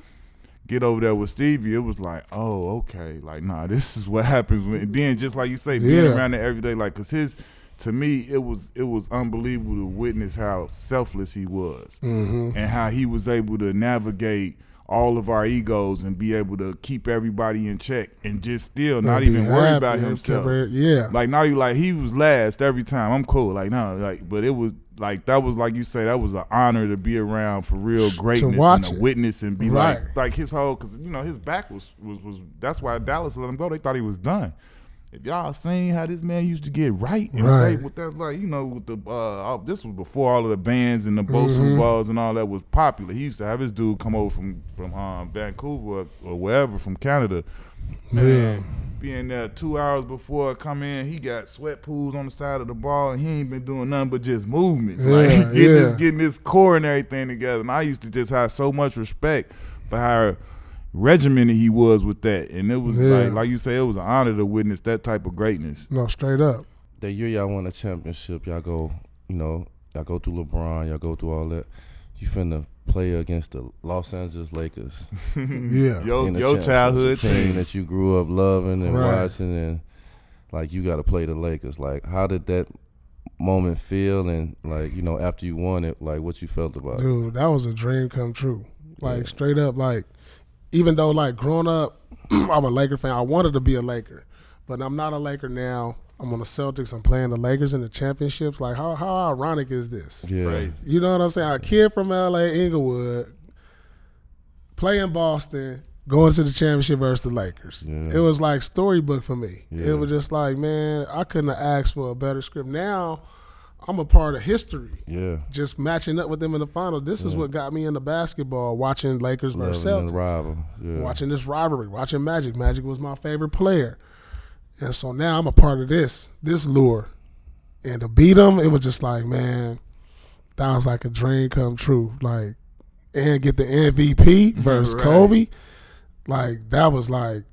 get over there with Stevie, it was like, oh, okay, like nah, this is what happens. And then just like you say, being around it every day, like because to me, it was unbelievable to witness how selfless he was and how he was able to navigate all of our egos and be able to keep everybody in check and just still not be even worry happy about and himself. Yeah. Like not even like he was last every time. I'm cool. Like no, like but it was like that was like you say that was an honor to be around for real greatness watch and it. a witness and be Right. like his whole because you know his back was that's why Dallas let him go. They thought he was done. If y'all seen how this man used to get right and stay with that, like you know, with the this was before all of the bands and the Bosu balls and all that was popular. He used to have his dude come over from Vancouver or wherever from Canada. Yeah. being there 2 hours before I come in, he got sweat pools on the side of the ball, and he ain't been doing nothing but just movements. Like getting this core and everything together. And I used to just have so much respect for how regimented he was with that. And it was like you say, it was an honor to witness that type of greatness. No, straight up. That year y'all won a championship, y'all go through LeBron, y'all go through all that. You finna play against the Los Angeles Lakers. Yeah. Your childhood team that you grew up loving and watching, and like you got to play the Lakers. Like, how did that moment feel? And like, after you won it, like what you felt about it? Dude, that was a dream come true. Like straight up, like even though like growing up, I'm a Laker fan. I wanted to be a Laker, but I'm not a Laker now. I'm on the Celtics. I'm playing the Lakers in the championships. Like, how ironic is this? Yeah. Crazy. You know what I'm saying? A kid from L.A., Inglewood, playing Boston, going to the championship versus the Lakers. Yeah. It was like storybook for me. Yeah. It was just like, man, I couldn't have asked for a better script. Now, I'm a part of history. Yeah. Just matching up with them in the final. This is what got me into basketball, watching Lakers versus Celtics. Watching this rivalry, watching Magic. Magic was my favorite player. And so now I'm a part of this lure. And to beat them, it was just like, man, that was like a dream come true. Like, and get the MVP versus Kobe. Like, that was like,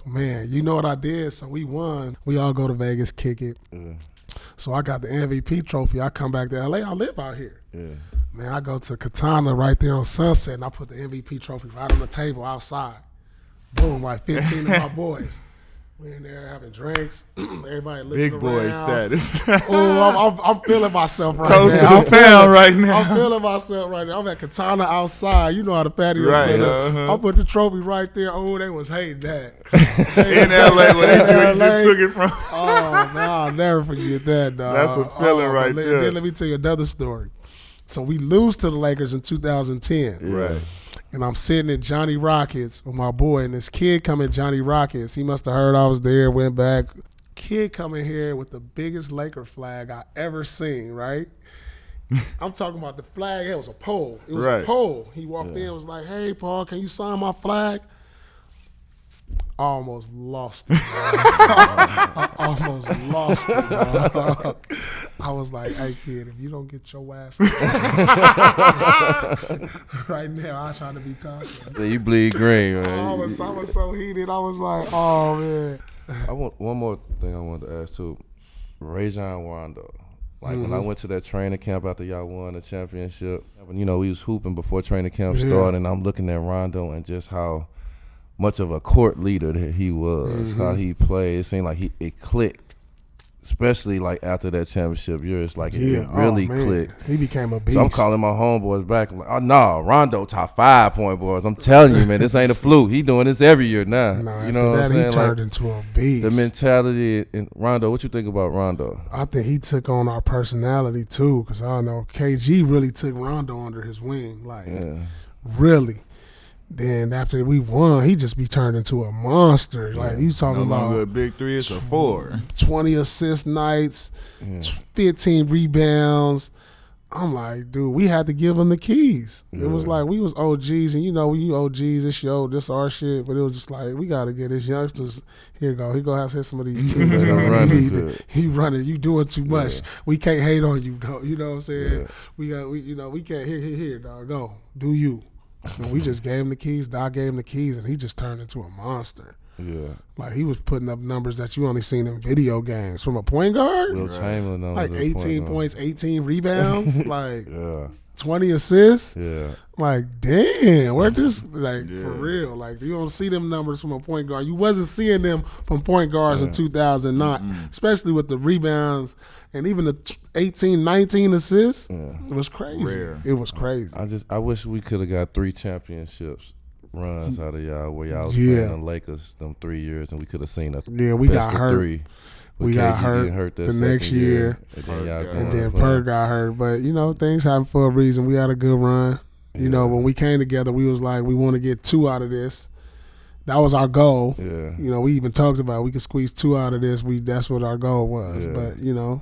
man, you know what I did? So we won. We all go to Vegas, kick it. Yeah. So I got the MVP trophy. I come back to L.A. I live out here. Yeah. Man, I go to Katana right there on Sunset, and I put the MVP trophy right on the table outside. Boom, like 15 of my boys. We in there having drinks. Everybody looking Big boy around. status. I'm feeling myself right Toast now. to the town right now. I'm feeling myself right now. I'm at Katana outside. You know how the patio set up. I put the trophy right there. Oh, they was hating that. In L.A. where you just took it from. Oh, man, I'll never forget that, dog. That's a feeling right there. Then let me tell you another story. So we lose to the Lakers in 2010. Right. And I'm sitting at Johnny Rockets with my boy, and this kid come at Johnny Rockets. He must have heard I was there, went back. Kid coming here with the biggest Laker flag I ever seen, right? I'm talking about the flag. It was a pole. It was a pole. He walked in and was like, hey, Paul, can you sign my flag? I almost lost it, I almost lost it, dog. I was like, hey, kid, if you don't get your ass right now, I'm trying to be confident. So you bleed green, man. I was so heated. I was like, oh, man. I want one more thing I wanted to ask, too. Rajon Rondo. Like, when I went to that training camp after y'all won the championship, we was hooping before training camp started, and I'm looking at Rondo and just how much of a court leader that he was, how he played. It seemed like it clicked, especially like after that championship year. It's like it really clicked. He became a beast. So I'm calling my homeboys back. I'm like, oh, no, Rondo top 5 point boys. I'm telling you, man, this ain't a fluke. He doing this every year now. No, you know what I'm saying? He turned into a beast. The mentality in Rondo, what you think about Rondo? I think he took on our personality too, because I know KG really took Rondo under his wing. Like, really. Then after we won, he just be turned into a monster. Like, you talking about a big three, it's a 4. 20 assist nights, 15 rebounds. I'm like, dude, we had to give him the keys. It was like we was OGs, and we OGs, this our shit. But it was just like, we got to get his youngsters. Here go have some of these keys. He running. You doing too much. Yeah. We can't hate on you, though. You know what I'm saying? Yeah. We can't. Here, dog. Go. Do you. And we just gave him the keys. Doc gave him the keys, and he just turned into a monster. Yeah. Like, he was putting up numbers that you only seen in video games from a point guard. Will Chamberlain, like 18 points, 18 rebounds, like 20 assists. Yeah. Like, damn, where this, like, for real. Like, you don't see them numbers from a point guard. You wasn't seeing them from point guards in 2009, especially with the rebounds and even the 18, 19 assists. Yeah. It was crazy. Rare. It was crazy. I wish we could have got 3 championships runs out of y'all where y'all was playing the Lakers them 3 years, and we could have seen a we best got of hurt. 3. We got hurt that the next year, and then Perk got hurt. But things happen for a reason. We had a good run. When we came together, we was like, we want to get 2 out of this. That was our goal. Yeah. We even talked about we could squeeze 2 out of this. That's what our goal was. Yeah. But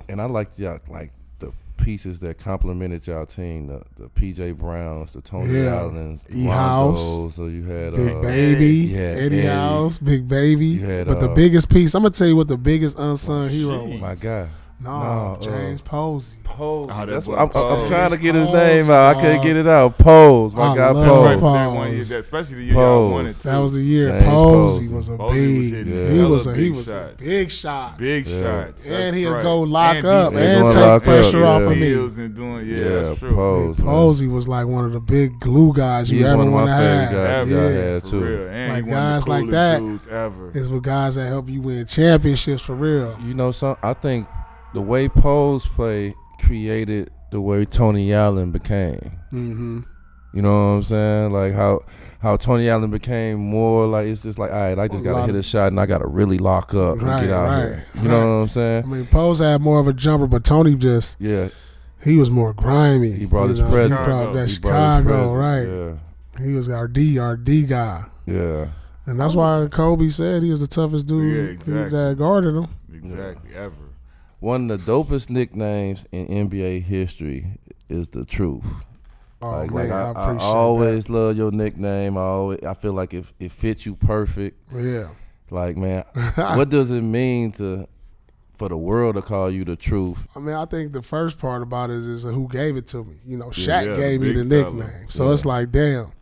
and I liked y'all, like the pieces that complemented y'all team. The P.J. Browns, the Tony Allens, House. So you had Big Baby, Eddie House, Big Baby. But the biggest piece, I'm gonna tell you what the biggest unsung hero was. My guy. No, James Posey. Pose. Oh, That's what what I'm trying to get his Pose, name out. I couldn't get it out. Pose. My guy love Pose. Right for that 1 year, especially the year y'all won it. That was the year James Posey Posey. was a Posey big. was He was a shots. big shot. Big shots. And That's he'll right. go lock And up defense. and Going take lock pressure up, off yeah. of me. Steals and doing, that's true. Pose. man. Posey was like one of the big glue guys you He's ever one of want my to favorite have. guys. Ever. Yeah, I Yeah. had For too. real. And Like he one of guys the like coolest that dudes ever. Is with guys that help you win championships for real. You know, I think the way Pose played created the way Tony Allen became. Mm-hmm. You know what I'm saying? Like how Tony Allen became more like, it's just like, all right, I just got to hit a shot and I got to really lock up and get out here. You know what I'm saying? I mean, Pose had more of a jumper, but Tony just, he was more grimy. He brought his presence. He brought that He Chicago, brought his right. presence. He was our D guy. Yeah. And that's why Kobe said he was the toughest dude exactly. that guarded him. Exactly, ever. One of the dopest nicknames in NBA history is the Truth. Oh, I appreciate always love your nickname. I feel like it fits you perfect. Yeah. Like, man, what does it mean for the world to call you the Truth? I mean, I think the first part about it is who gave it to me. You know, Shaq gave me the big fella. nickname. So it's like, damn,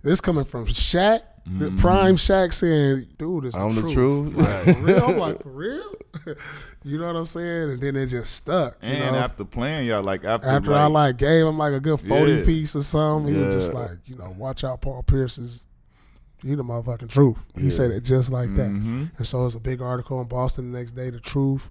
this coming from Shaq, the prime Shaq saying, dude, it's I'm the the truth. Truth. Like, for real? I'm like, for real? You know what I'm saying? And then it just stuck. And you know? after playing, y'all, after I gave him like a good 40 piece or something, he was just Yeah. like, watch out, Paul Pierce is, he the motherfucking truth. He said it just like that. And so it's a big article in Boston the next day, the truth.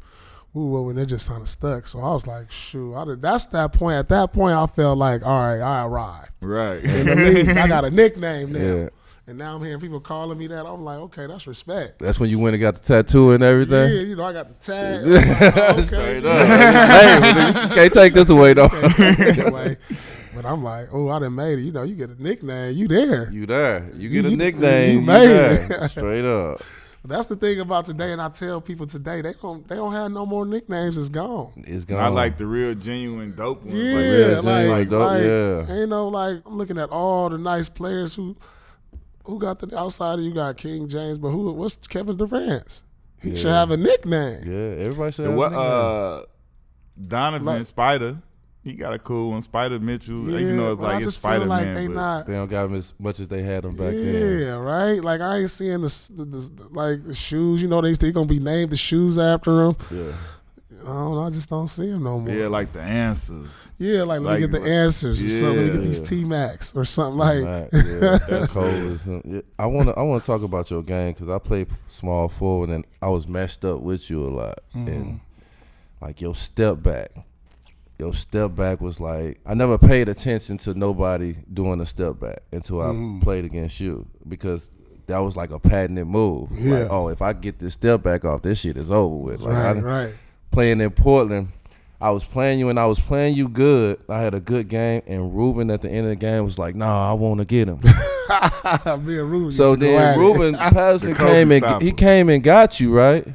And it just kind of stuck. So I was like, shoot, that's that point. At that point, I felt like, all right, I arrived. Right. In the league, I got a nickname now. Yeah. And now I'm hearing people calling me that. I'm like, okay, that's respect. That's when you went and got the tattoo and everything? Yeah, I got the tag. I'm like, oh, okay. Straight up. Hey, you can't take this away, though. But I'm like, oh, I done made it. You get a nickname. You there. You there. You get a nickname. You You made there. it. Straight up. That's the thing about today, and I tell people today, they don't have no more nicknames. It's gone. It's gone. I like the real, genuine, dope ones. Yeah, real genuine, like dope, yeah. Ain't no like, I'm looking at all the nice players who got the outside. You got King James, but what's Kevin Durant's? He should have a nickname. Yeah, everybody should have And a nickname. Donovan Spider, he got a cool one. Spider Mitchell, Yeah, even though it's but I like it's just feel Spider like Man. they not. They don't got them as much as they had them back then. Yeah, right. Like I ain't seeing the shoes. They gonna be named the shoes after them. Yeah. I just don't see them no more. Yeah, like the answers. Yeah, like let me get the answers or something. Let me get these T-Max or something like. Yeah, that cold. I want to talk about your game because I played small forward and I was matched up with you a lot. And like your step back was like, I never paid attention to nobody doing a step back until I played against you because that was like a patented move. Yeah. Like, oh, if I get this step back off, this shit is over with. Like, Right. Playing in Portland, I was playing you and I was playing you good. I had a good game, and Ruben at the end of the game was like, "Nah, I want to get him." Me and Ruben. So then Ruben Patterson came and got you, right?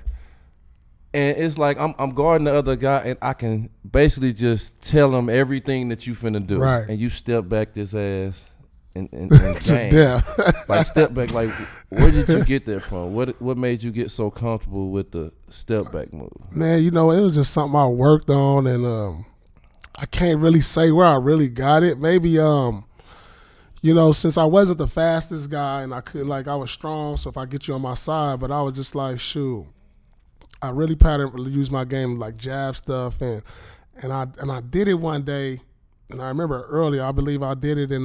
And it's like I'm guarding the other guy, and I can basically just tell him everything that you finna do, right? And you step back this ass and to death. Like step back. Like where did you get that from? What made you get so comfortable with the step back move? Man, it was just something I worked on, and I can't really say where I really got it.Maybe since I wasn't the fastest guy, and I was strong, so if I get you on my side, but I was just like, shoot, I really use my game like jab stuff, and I did it one day, and I remember earlier, I believe I did it in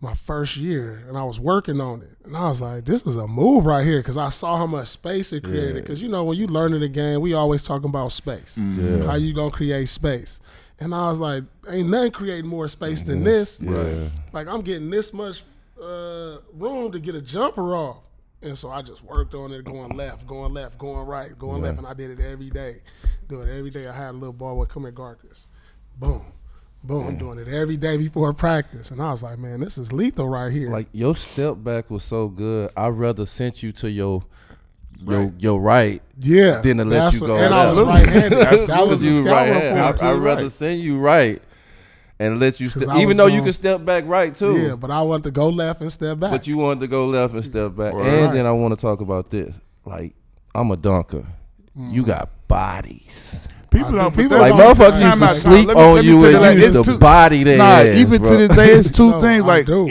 my first year, and I was working on it, and I was like, this is a move right here, because I saw how much space it created. Because when you learn the game, we always talking about space. How you gonna create space? And I was like, ain't nothing creating more space than this. Right. Like I'm getting this much room to get a jumper off. And so I just worked on it, going left, going right, going left, and I did it every day. Do it every day. I had a little ball would come and guard this. Boom. Boom. I'm doing it every day before practice. And I was like, man, this is lethal right here. Like your step back was so good. I'd rather sent you to your your right. Yeah. Then to let you go. And I was right-handed. That was the you scout right. report. I'd rather send you right and let you step, even though you can step back right too. Yeah, but I wanted to go left and step back. But you wanted to go left and step back. Right. And then I want to talk about this. Like, I'm a dunker. You got bodies. People don't. Like motherfuckers used to sleep on you and used to body their ass, even bro. to this day, it's two No, things. I Like do.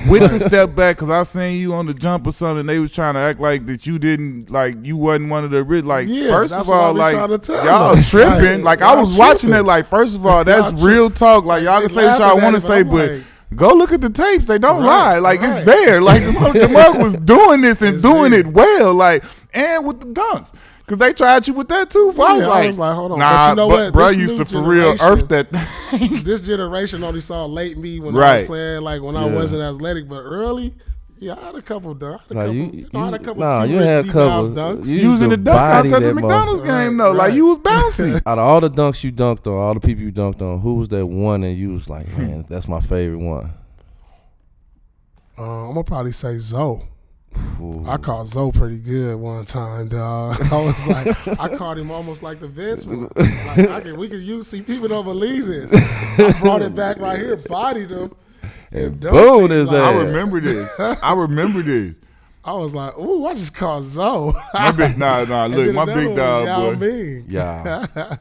with the step back, because I seen you on the jump or something. They was trying to act like that you didn't, like you wasn't one of the rich. Like Yeah, first that's of all, what I be like trying to tell y'all them. tripping. Like I Y'all was watching tripping. that. Like first of all, that's Y'all real talk. Like y'all can say what y'all want to say, but. Go look at the tapes. They don't lie. Like it's there. Like the mug was doing this and doing it well. Like and with the dunks. Cause they tried you with that too. I was like, hold on. Nah, but you know what? Bro This used new to for real earth that. This generation only saw late me when I Right. was playing, like when I wasn't athletic, but early, yeah, I had a couple dunks. I had a couple you had a couple dunks. You was in the dunk house at the McDonald's game though. Like you was bouncy. Out of all the dunks you dunked on, all the people you dunked on, who was that one and you was like, man, that's my favorite one? I'm gonna probably say Zoe. Ooh. I caught Zoe pretty good one time, dog. I was like, I caught him almost like the Vince one. Like we could use. See, people don't believe this. I brought it back right here, bodied him, and boom his like, ass. I remember this. I was like, ooh, I just caught Zoe. My big, nah. Look, my big dog, boy. Yeah.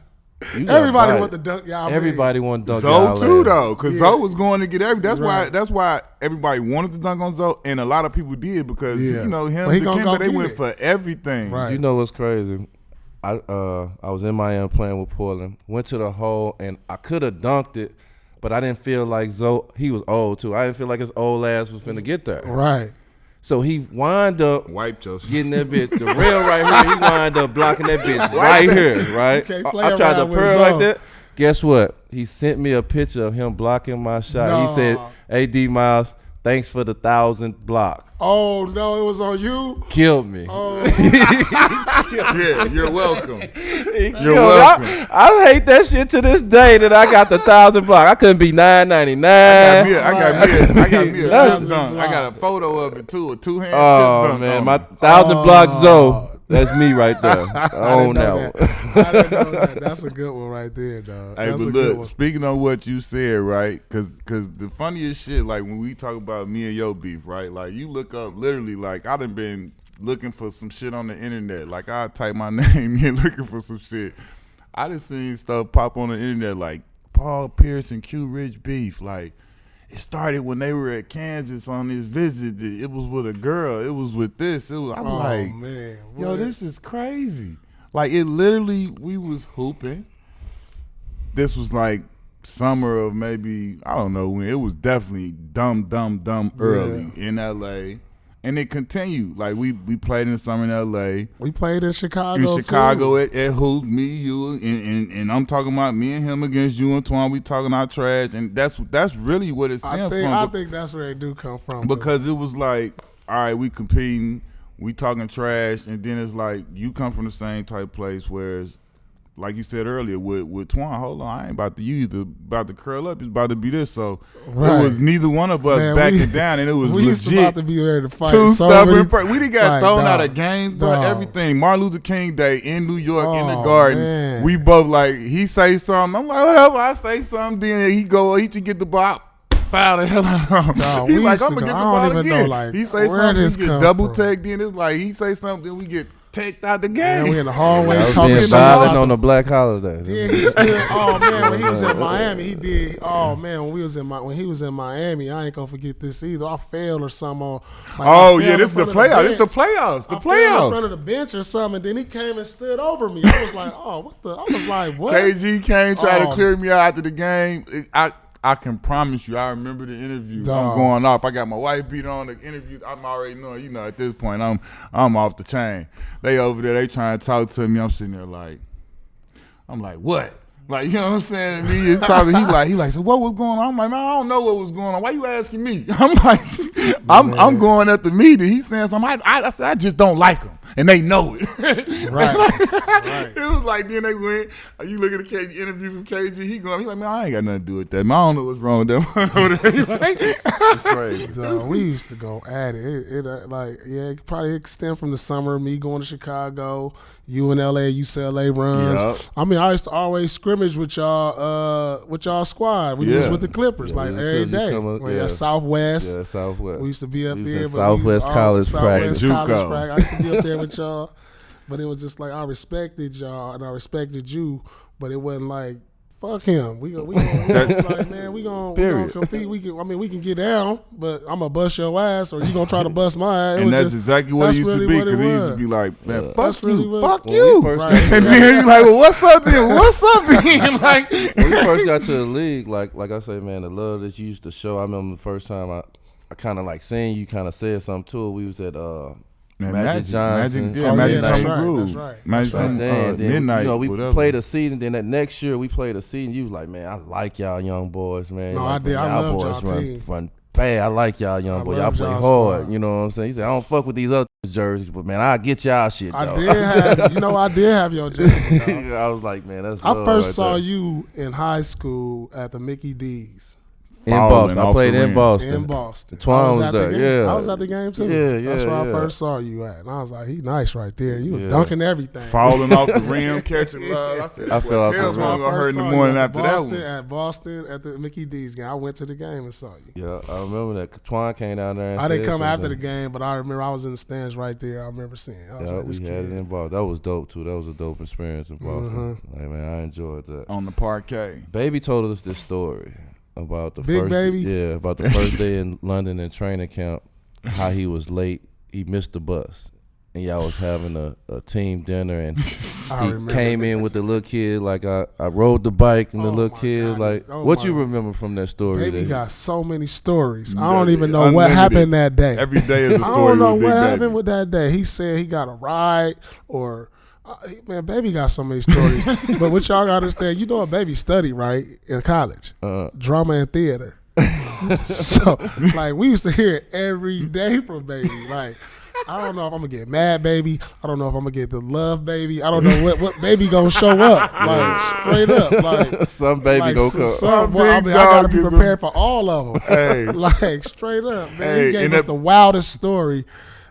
Everybody want to dunk y'all. Everybody want to dunk Zoe y'all too, ass. though, because Zoe was going to get Right. That's why everybody wanted to dunk on Zoe, and a lot of people did because you know him, But he the gonna Kimber, go they get went it. for everything. Right. You know what's crazy? I was in Miami playing with Portland, went to the hole, and I could have dunked it, but I didn't feel like Zoe. He was old too. I didn't feel like his old ass was finna get there. Right. So he wind up Wipe Joseph. getting that bitch, the rail right here. He wind up blocking that bitch right here, right? can't play I tried to around with pearl Zoe. like that. Guess what? He sent me a picture of him blocking my shot. No. He said, "Hey D Miles, thanks for the 1,000th block." Oh no, it was on you. Killed me. Oh, Yeah, you're welcome. You're welcome. I hate that shit to this day that I got the 1,000 block. I couldn't be $9.99. I got me a Thousand fifth dunk. block. I got a photo of it too, a two-hand Oh fifth dunk man, on my it. 1,000 block Zoe. That's me right there. I I own didn't that know one. that. I didn't know that. That's a good one right there, dog. Hey, That's but a good look, one. speaking of what you said, right? Because the funniest shit, like when we talk about me and your beef, right? Like you look up literally, like I done been looking for some shit on the internet. Like I type my name in looking for some shit. I done seen stuff pop on the internet like Paul Pierce and Q Rich beef. Like it started when they were at Kansas on this visit. It was with a girl. It was with this. I'm like, man, yo, what? this is crazy. Like it literally, we was hooping. This was like summer of maybe, I don't know when. It was definitely dumb early in LA. And it continued. Like we played in the summer in LA. We played in Chicago. In Chicago too. at Hoops, me, you, and I'm talking about me and him against you and Twan. We talking our trash, and that's really what it stemmed from. I think that's where it do come from. Because it was like, all right, we competing, we talking trash, and then it's like you come from the same type place, whereas, like you said earlier, with Twan, hold on, I ain't about to, you either about to curl up, it's about to be this. So Right. it was neither one of us Man, backing down, and it was we used to about legit. to be ready to fight. Too so stubborn. many- We done got like, thrown out dog, of games, bro. dog. Everything. Martin Luther King Day in New York, in the Oh, Garden. man. We both like, he say something. I'm like, whatever. I say something. Then he should get the ball. Foul the hell out of him. Dog, He we like, used I'm to gonna go- get the I don't ball even again. know, like, He say where something, this we get come double from? tagged. Then it's like he say something, then we get tagged out the Man, game. we in the hallway I was talking being shit violent about on the Black holiday. Yeah, he still. Oh man, when he was in Miami, he did. Oh man, when he was in Miami, I ain't gonna forget this either. I failed or something. On, like, Oh I yeah, fell this is in the front of playoffs. It's the bench. playoffs. The I fell in front playoffs. of the bench or something. And then he came and stood over me. I was like, oh, what the? I was like, what? KG came try to Oh. clear me out after the game. I can promise you, I remember the interview. Dog. I'm going off. I got my wife beat on the interview. I'm already knowing, at this point, I'm off the chain. They over there, they trying to talk to me. I'm sitting there like, I'm like, what? Like, you know what I'm saying? And me is talking. He like, so what was going on? I'm like, man, I don't know what was going on. Why you asking me? I'm like, I'm going at the meeting. He's saying something. I said, I just don't like him. And they know it. Right. It was like, then they went, you look at the KG interview from KG, he's like, man, I ain't got nothing to do with that. Man, I don't know what's wrong with them. It's crazy. Dog, we used to go at it. It probably stemmed from the summer, me going to Chicago, UNLA, UCLA runs. Yep. I mean, I used to always scrimmage with y'all squad. We was with the Clippers every day. Southwest. Yeah, Southwest. We used to be up there. Southwest College practice. I used to be up there with y'all. But it was just like I respected y'all and I respected you, but it wasn't like fuck him. We gonna compete. We can get down, but I'm gonna bust your ass, or you gonna try to bust my ass. And that's exactly what it used to be, because he used to be like, man, fuck you, fuck you. And then you like, well, what's up then? What's up then? Like, when we first got to the league, like I say, man, the love that you used to show. I remember the first time I kind of like seeing you kind of said something to it. We was at Magic Johnson. Magic Summer right, Groove. that's right. Magic Summer Midnight. You know, we whatever. played a season. Then that next year we played a season. You was like, man, I like y'all young boys, man. No, like, I did. Man, I y'all loved boys y'all team. run fast. I like y'all young boys. Y'all play hard. Squad. You know what I'm saying? He said, I don't fuck with these other jerseys, but man, I'll get y'all shit, though. I did have your jersey. Dog. I was like, man, that's I love first right saw there. you in high school at the Mickey D's. In Boston. I off played the in rim. Boston. In Boston. Twan was there, yeah. I was at the game too. Yeah, That's where I yeah. first saw you at. And I was like, he nice right there. You was Yeah. dunking everything. Falling off the rim, catching love. I said, I fell off the tell rim. me I'm gonna hurt in the Saw morning you after that one. At Boston at the Mickey D's game. I went to the game and saw you. Yeah, I remember that. Twan came down there and I didn't said come after the something. game, but I remember I was in the stands right there. I remember seeing. I was Yeah, like, this we had it kid. in Boston. That was dope too. That was a dope experience in Boston. Like, man, I enjoyed that. On the parquet. Baby told us this story about the Big first Baby? Yeah, about the first day in London in training camp, how he was late. He missed the bus. And y'all was having a team dinner, and I he remember came in this. with the little kid. Like, I rode the bike, and the Oh, little my kid, God. like, Oh, what my you God. remember from that story? Baby that got so many stories. I Yeah, don't even know unlimited. what happened that day. Every day is a I story don't know with what Big happened Baby. with that day. He said he got a ride, or man, Baby got so many stories. But what y'all gotta understand, you know what Baby studied, right, in college? Drama and theater. So, like, we used to hear it every day from Baby. Like, I don't know if I'm gonna get mad, Baby. I don't know if I'm gonna get the love, Baby. I don't know what Baby gonna show up. Like, straight up, like some baby like, gonna come. I big gotta dog be is a- prepared for all of them. Hey. Like, straight up, man. Hey, He gave and us that- the wildest story.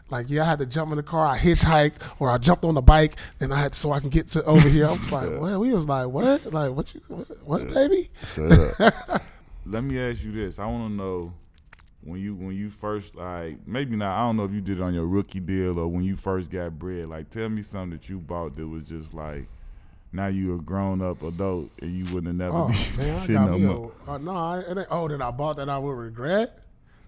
Like, yeah, I had to jump in the car. I hitchhiked, or I jumped on the bike, and I had so I can get to over here. I was like, what? We was like, what? Like, what, Baby? Straight up. Let me ask you this. I want to know when you first, like, maybe not, I don't know if you did it on your rookie deal or when you first got bread. Like, tell me something that you bought that was just like, now you a grown up adult and you wouldn't have never Oh, did man, that I shit got no me more. that I bought that I would regret?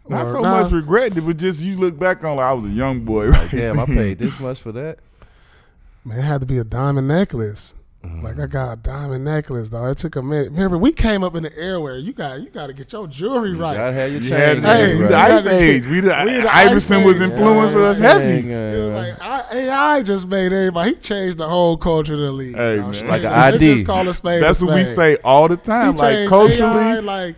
Not Or so nah. much regret, but just you look back on like I was a young boy, right? Damn, I paid this much for that. Man, it had to be a diamond necklace. Like, I got a diamond necklace, dog. It took a minute. Remember, we came up in the airware. You got to get your jewelry right. Gotta have your You chain. had Hey, we you the got ice to- age. we the Iverson ice was age. influencing us Yeah, heavy. It was like AI just made everybody. He changed the whole culture of the league. Hey, dog. man. Straight Like up. an They ID. just call a spade That's a what we spade. say all the time. He Like changed culturally, AI, like,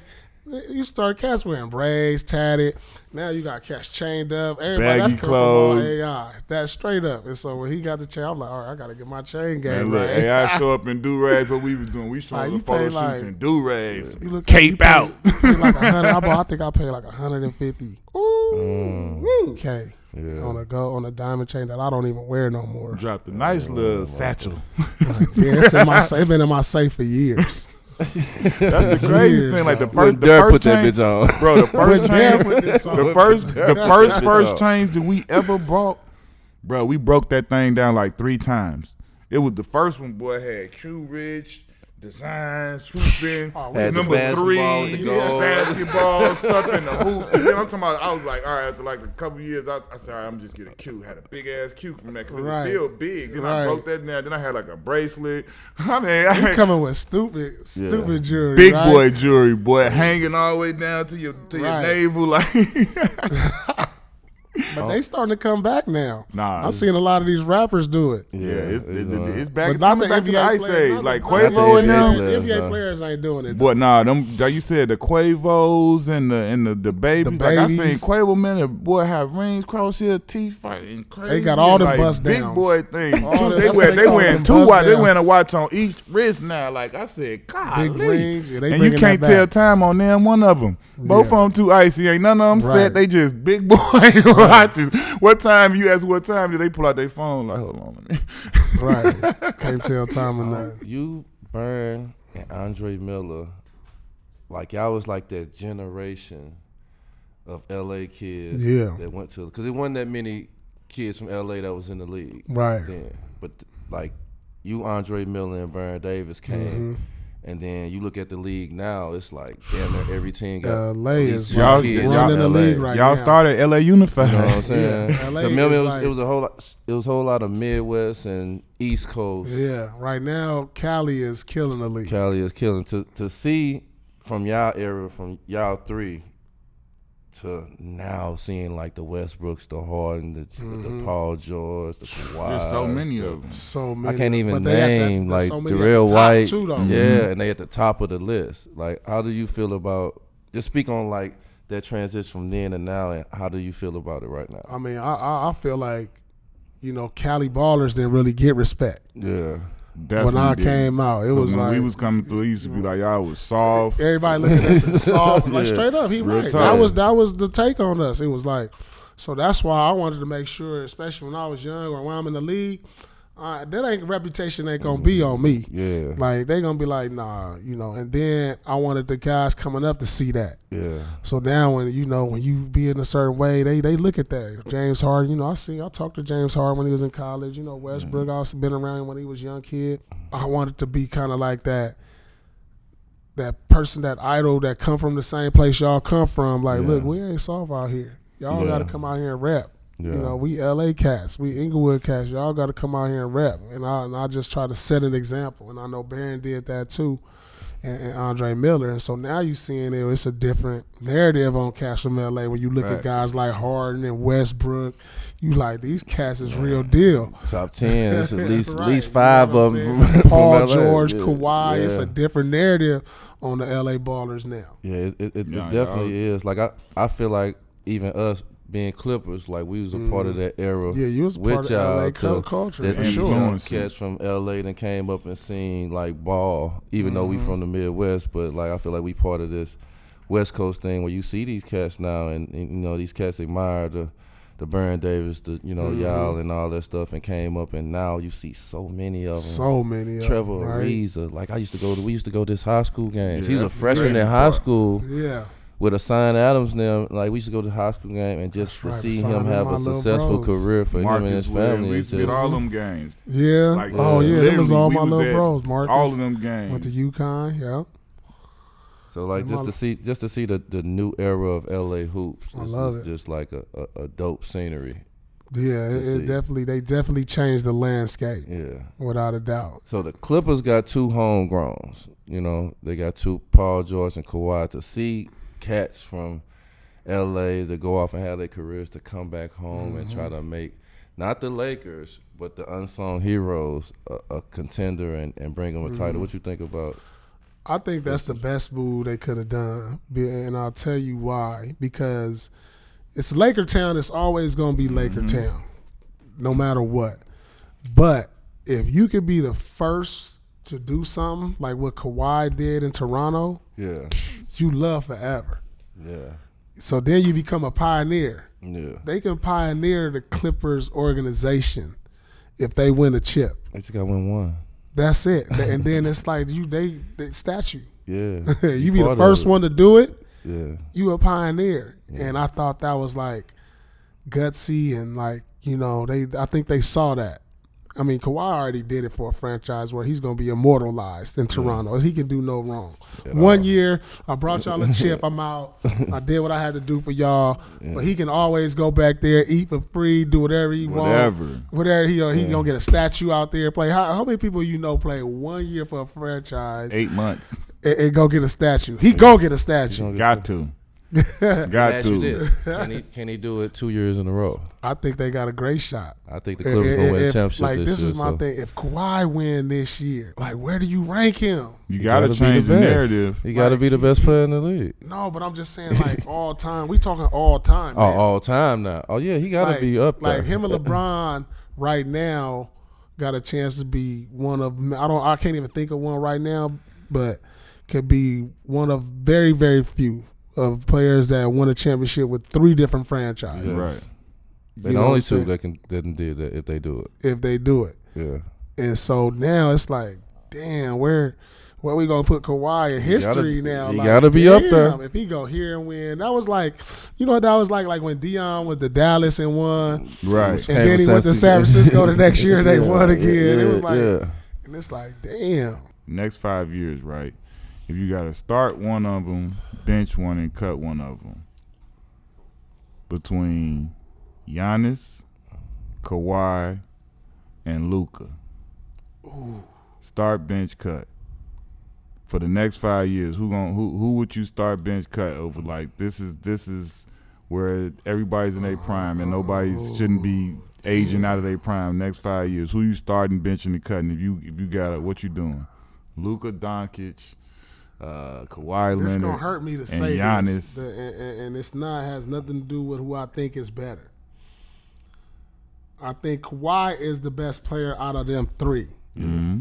you start cats wearing braids, tatted. Now you got cats chained up. Everybody Baggy that's come from all clothes. AI. That's straight up. And so when he got the chain, I'm like, all right, I got to get my chain game man, look, right. AI show up in do-rags. What we was doing, we Like, showing you the photo pay, shoots like- in do-rags. You look Cape you pay- out. you pay like 100. I think I paid like 150 K Yeah. on a diamond chain that I don't even wear no more. Dropped a nice little satchel. Yeah, it's in my safe. It's been in my safe for years. That's the crazy Years, thing. Like the dog. first, Wouldn't the dare first put that chain, bitch on. bro. The first Dare chain, put this on. the first on. chains that we ever bought, bro. We broke that thing down like 3 times. It was the first one, boy. Had Q Rich design, swooping, Oh, Had some number 3, basketball with the gold. basketball stuff in the hoop. And then I'm talking about. I was like, all right. After like a couple years, I said, all right, I'm just getting Q. Had a big ass Q from that because it was Right. still big. Then I Right. broke that down. Then I had like a bracelet. I mean, You coming with stupid jewelry, big right? boy jewelry, boy, hanging all the way down to your Right. navel, like. But they starting to come back now. Nah, I'm seeing a lot of these rappers do it. Yeah, it's back. It's But not coming the back to the NBA ice players, age, like not Quavo and the them. players, NBA no. players ain't doing it. But nah, them you said the Quavos and the babies. Like I seen babies. Quavo, man, the boy have rings, crosshair, teeth fighting crazy. They got all the like, bust big downs. boy thing. All the- They that's what they call wearing them, 2 bust watch. They wearing a downs. watch on each wrist now. Like I said, God, Big rings. Yeah, they and you bringing can't that tell back. time on them. One of them, both of them too icy. Ain't none of them Right. set. They just big boy watches. What time you ask? What time do they pull out their phone? Like hold on, let me. Right. Can't tell time or nothing. You, Burn, and Andre Miller, like y'all was like that generation of LA kids Yeah. that went to, because it wasn't that many kids from LA that was in the league Right. then. But like you, Andre Miller, and Baron Davis came. And then you look at the league now, it's like damn near every team got LA at least is two y'all- kids y'all from running the LA. league right Y'all now. started LA Unified. You know what I'm saying? Yeah, LA Remember, is it was like- it was a whole lot. It was a whole lot of Midwest and East Coast. Yeah. Right now, Cali is killing the league. Cali is killing. To see from y'all era, from y'all three, to now seeing like the Westbrooks, the Harden, the Paul George, the Kawhi. There's so many of them. So many. I can't even but they at name that- like so many at Darrell the top White. too, though. Yeah, and they at the top of the list. Like, how do you feel about? Just speak on like that transition from then to now, and how do you feel about it right now? I mean, I feel like, Cali ballers didn't really get respect Yeah, Definitely when I did. came out. It was when like we was coming through, it used to be like y'all was soft. everybody looking at us as soft. Like Yeah. straight up, he Real right. talk. That was the take on us. It was like, so that's why I wanted to make sure, especially when I was young or when I'm in the league, that reputation ain't gonna be on me. yeah, Like they gonna be like, nah, And then I wanted the guys coming up to see that. yeah. So now when you be in a certain way, they look at that. James Harden, I talked to James Harden when he was in college. Westbrook, I also been around him when he was a young kid. I wanted to be kind of like that person, that idol that come from the same place y'all come from. Like, Yeah. look, we ain't soft out here. Y'all Yeah. got to come out here and rap. Yeah. We LA cats, we Inglewood cats. Y'all got to come out here and rap. And I just try to set an example. And I know Baron did that too. And Andre Miller. And so now you seeing it's a different narrative on cats from LA. When you look at Facts. guys like Harden and Westbrook, you like, these cats is real deal. Top 10. It's at least Right. at least You know 5 what of I'm them. saying? From Paul LA. George, Yeah. Kawhi. It's Yeah. a different narrative on the LA ballers now. Yeah, it Yeah, definitely is. Like I feel like even us being Clippers, like we was a part of that era. Yeah, you was a with part of y'all LA to- culture that for these sure. young Influence. cats from LA that came up and seen like ball, even though we from the Midwest, but like I feel like we part of this West Coast thing where you see these cats now, and these cats admire the Baron Davis, y'all and all that stuff, and came up, and now you see so many of them. So many of Trevor them, right? Ariza, like we used to go to this high school games. Yeah, He was a that's the freshman great in high part. school Yeah. with Assign Adams now. Like we used to go to the high school game, and just That's to right, see Assign him have my a little successful bros. career for him and Marcus his Webb, family. we is used to be at just- all them games. Yeah. Like, Oh, yeah. Them was literally, all we my was little at bros, Marcus. all of them games. Went to UConn, yeah. So like Them just to see the new era of LA hoops. I It's love it. just like a dope scenery. Yeah, see. they definitely changed the landscape, Yeah. without a doubt. So the Clippers got 2 homegrowns. They got 2, Paul George and Kawhi. To see cats from LA to go off and have their careers to come back home and try to make not the Lakers but the unsung heroes a contender and bring them a title. What you think about? I think that's the best move they could have done, and I'll tell you why. Because it's Laker Town. It's always going to be Laker Town, no matter what. But if you could be the first to do something like what Kawhi did in Toronto, Yeah, you love forever. yeah, So then you become a pioneer. yeah. They can pioneer the Clippers organization if they win a chip. They just got one. That's it. And then it's like they statue. Yeah, You be the part of first it. one to do it. Yeah, You a pioneer. And I thought that was like gutsy and like, I think they saw that. I mean, Kawhi already did it for a franchise where he's going to be immortalized in Toronto. He can do no wrong. One year, I brought y'all a chip. I'm out. I did what I had to do for y'all. But he can always go back there, eat for free, do whatever he wants. Whatever. He going to get a statue out there, play. How many people play 1 year for a franchise 8 months. and go get a statue? He go get a statue. Got to. Got you to. this. Can he do it 2 years in a row? I think they got a great shot. I think the Clippers gonna win the championship like, this year. This is my thing. If Kawhi win this year, like, where do you rank him? You got to change the narrative. He got to be the best player in the league. No, but I'm just saying, like, all time. We talking all time. Oh, all time now. Oh, yeah, he got to be up there. Like, him and LeBron right now got a chance to be one of, I can't even think of one right now, but could be one of very, very few of players that won a championship with 3 different franchises. Yes. Right. They're the only 2 that didn't do that if they do it. If they do it. Yeah. And so now it's like, damn, where we gonna put Kawhi in history now? He like, gotta be up there. If he go here and win, that was like, you know what that was like when Dion was the Dallas and won, right? And then he went to San Francisco the next year and they won again. Yeah, it was like, and it's like, damn. Next 5 years, right? If you got to start one of them, bench one, and cut one of them, between Giannis, Kawhi, and Luka. Ooh. Start, bench, cut. For the next 5 years, who would you start, bench, cut over? Like, this is where everybody's in their prime and nobody shouldn't be aging out of their prime. Next 5 years, who you starting, benching, and cutting? If you got what you doing? Luka Doncic, Kawhi Leonard, it's gonna hurt me to say Giannis. this, and it's not has nothing to do with who I think is better. I think Kawhi is the best player out of them 3. Mm-hmm.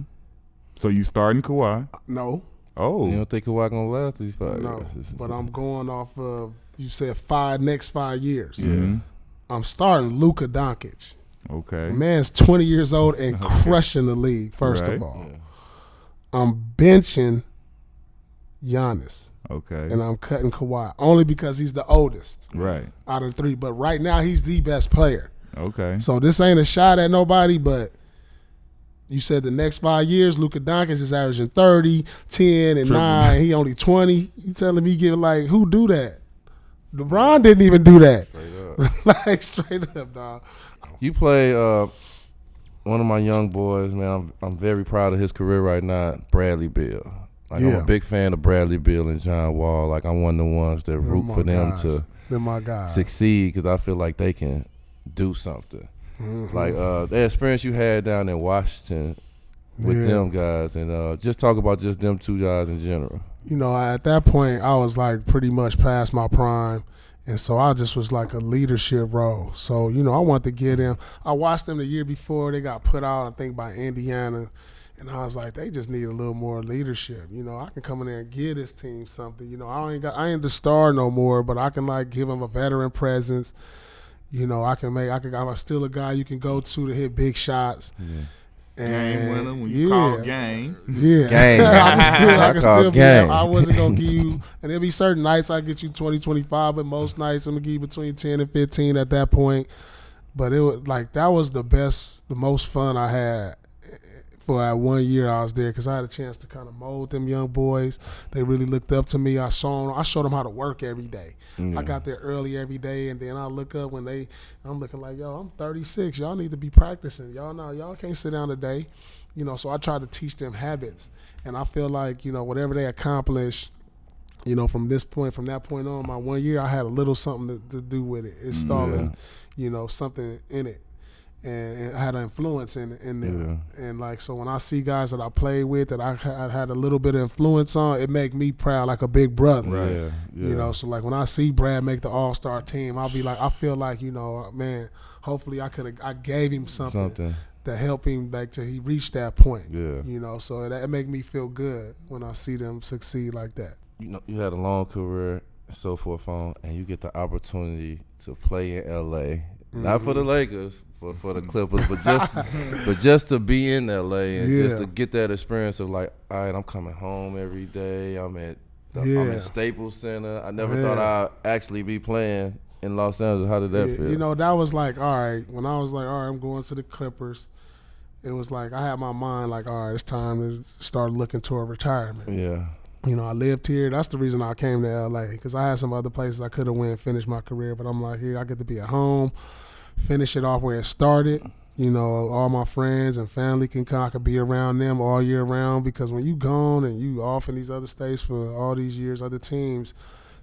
So you starting Kawhi? No. Oh, you don't think Kawhi gonna last these 5 No, years? but I'm going off of, you said next 5 years. Mm-hmm. I'm starting Luka Doncic. Okay. The man's 20 years old and crushing the league, first of all. Yeah. I'm benching Giannis. Okay. And I'm cutting Kawhi only because he's the oldest Right. out of the 3. But right now, he's the best player. Okay. So this ain't a shot at nobody, but you said the next 5 years, Luka Doncic is averaging 30, 10, and 9. He only 20. You telling me who do that? LeBron didn't even do that. Straight up. Straight up, dog. You play one of my young boys, man. I'm very proud of his career right now, Bradley Beal. Like, I'm a big fan of Bradley Beal and John Wall. Like, I'm one of the ones that root for them to succeed because I feel like they can do something. Mm-hmm. Like the experience you had down in Washington with them guys, and just talk about just them 2 guys in general. You know, at that point, I was like pretty much past my prime. And so I just was like a leadership role. So, you know, I wanted to get them. I watched them the year before. They got put out, I think, by Indiana. And I was like, they just need a little more leadership. You know, I can come in there and give this team something. You know, I ain't the star no more, but I can, like, give them a veteran presence. You know, I'm still a guy you can go to hit big shots. Yeah. Game winner when you call game. Yeah. Game. I can still be game. I wasn't going to give you, and there'll be certain nights I get you 20, 25, but most nights I'm going to give you between 10 and 15 at that point. But it was like, that was the most fun I had for that 1 year I was there because I had a chance to kind of mold them young boys. They really looked up to me. I showed them how to work every day. I got there early every day, and then I look up when I'm looking like, yo, I'm 36. Y'all need to be practicing. Y'all can't sit down today. You know, so I tried to teach them habits. And I feel like, you know, whatever they accomplish, you know, from that point on, my 1 year, I had a little something to do with it, installing, you know, something in it. And I had an influence in them. Yeah. And, like, so when I see guys that I played with that I had a little bit of influence on, it make me proud like a big brother. Right. Yeah. You know, so, like, when I see Brad make the All-Star team, I'll be like, I feel like, you know, man, hopefully I gave him something to help him, like, till he reached that point. Yeah. You know, so that make me feel good when I see them succeed like that. You know, you had a long career and so forth on, and you get the opportunity to play in L.A., not for the Lakers, for the Clippers, but just to be in LA and just to get that experience of like, all right, I'm coming home every day. I'm at Staples Center. I never thought I'd actually be playing in Los Angeles. How did that feel? You know, that was like, all right, when I was like, all right, I'm going to the Clippers, it was like I had my mind like, all right, it's time to start looking toward retirement. Yeah. You know, I lived here. That's the reason I came to LA, because I had some other places I could have went and finished my career, but I'm like, here, I get to be at home, finish it off where it started. You know, all my friends and family can come. I could be around them all year round, because when you gone and you off in these other states for all these years, other teams,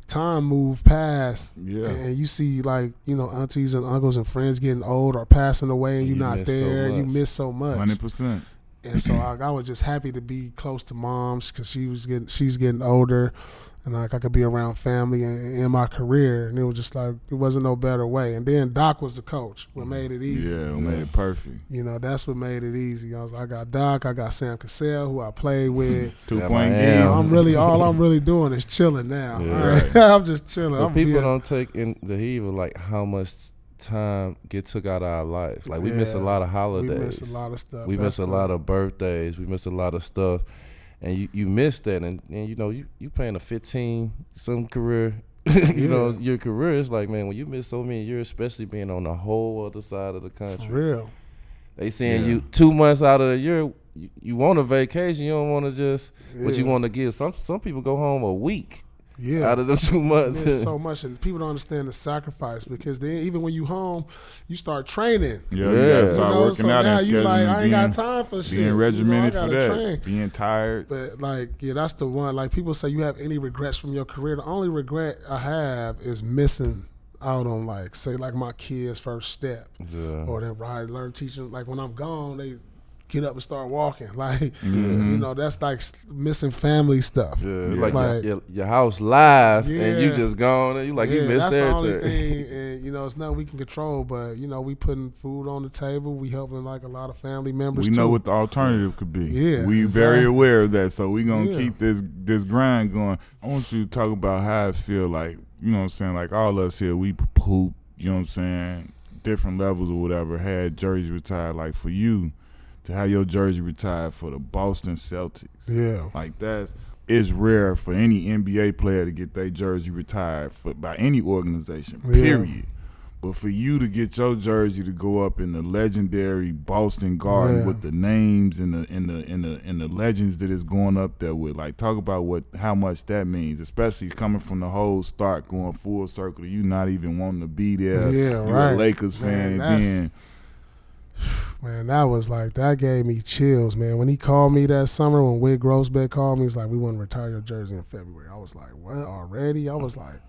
time moved past. Yeah. And you see, like, you know, aunties and uncles and friends getting old or passing away, and you're not there. You miss so much. 100%. And so I was just happy to be close to moms because she's getting older, and like I could be around family and in my career, and it was just like it wasn't no better way. And then Doc was the coach, what made it easy. Yeah, what made it perfect. You know, that's what made it easy. I got Doc, I got Sam Cassell, who I played with. 2-point I'm games. all I'm really doing is chilling now. Yeah. All right? I'm just chilling. But people don't take in the heat of like how much time took out of our life. Like we miss a lot of holidays. We miss a lot of stuff. We miss a lot of birthdays. We miss a lot of stuff. And you miss that, and you know you playing a 15-some career, you know your career is like, man, when you miss so many years, especially being on the whole other side of the country. For real. They saying you 2 months out of the year, you want a vacation, you don't want to just, but you want to give. Some people go home a week. Yeah, out of them 2 months. There's so much, and people don't understand the sacrifice because then even when you home, you start training. Yeah, you gotta start working so out now and you like, I ain't got being, time for shit. being regimented I for gotta that, train. being tired. But like, yeah, that's the one. Like people say, you have any regrets from your career? The only regret I have is missing out on like, say, like my kids' first step, or then I learn teaching. Like when I'm gone, they get up and start walking. Like, you know, that's like missing family stuff. Yeah, like your house live and you just gone and you like, you missed that's everything. The only thing, and you know, it's nothing we can control, but you know, we putting food on the table. We helping like a lot of family members. We know what the alternative could be. Yeah, we very aware of that, so we gonna keep this grind going. I want you to talk about how it feel like, you know what I'm saying, like all us here, we poop, you know what I'm saying, different levels or whatever, had jerseys retired. Like for you to have your jersey retired for the Boston Celtics. Yeah. Like it's rare for any NBA player to get their jersey retired by any organization, period. But for you to get your jersey to go up in the legendary Boston Garden with the names and the legends that is going up there with, like, talk about how much that means, especially coming from the whole start, going full circle, you not even wanting to be there. Yeah, You're a Lakers fan, and then man, that gave me chills, man. When he called me that summer, when Whit Grossbeck called me, he's like, we want to retire your jersey in February. I was like, what, already? I was like,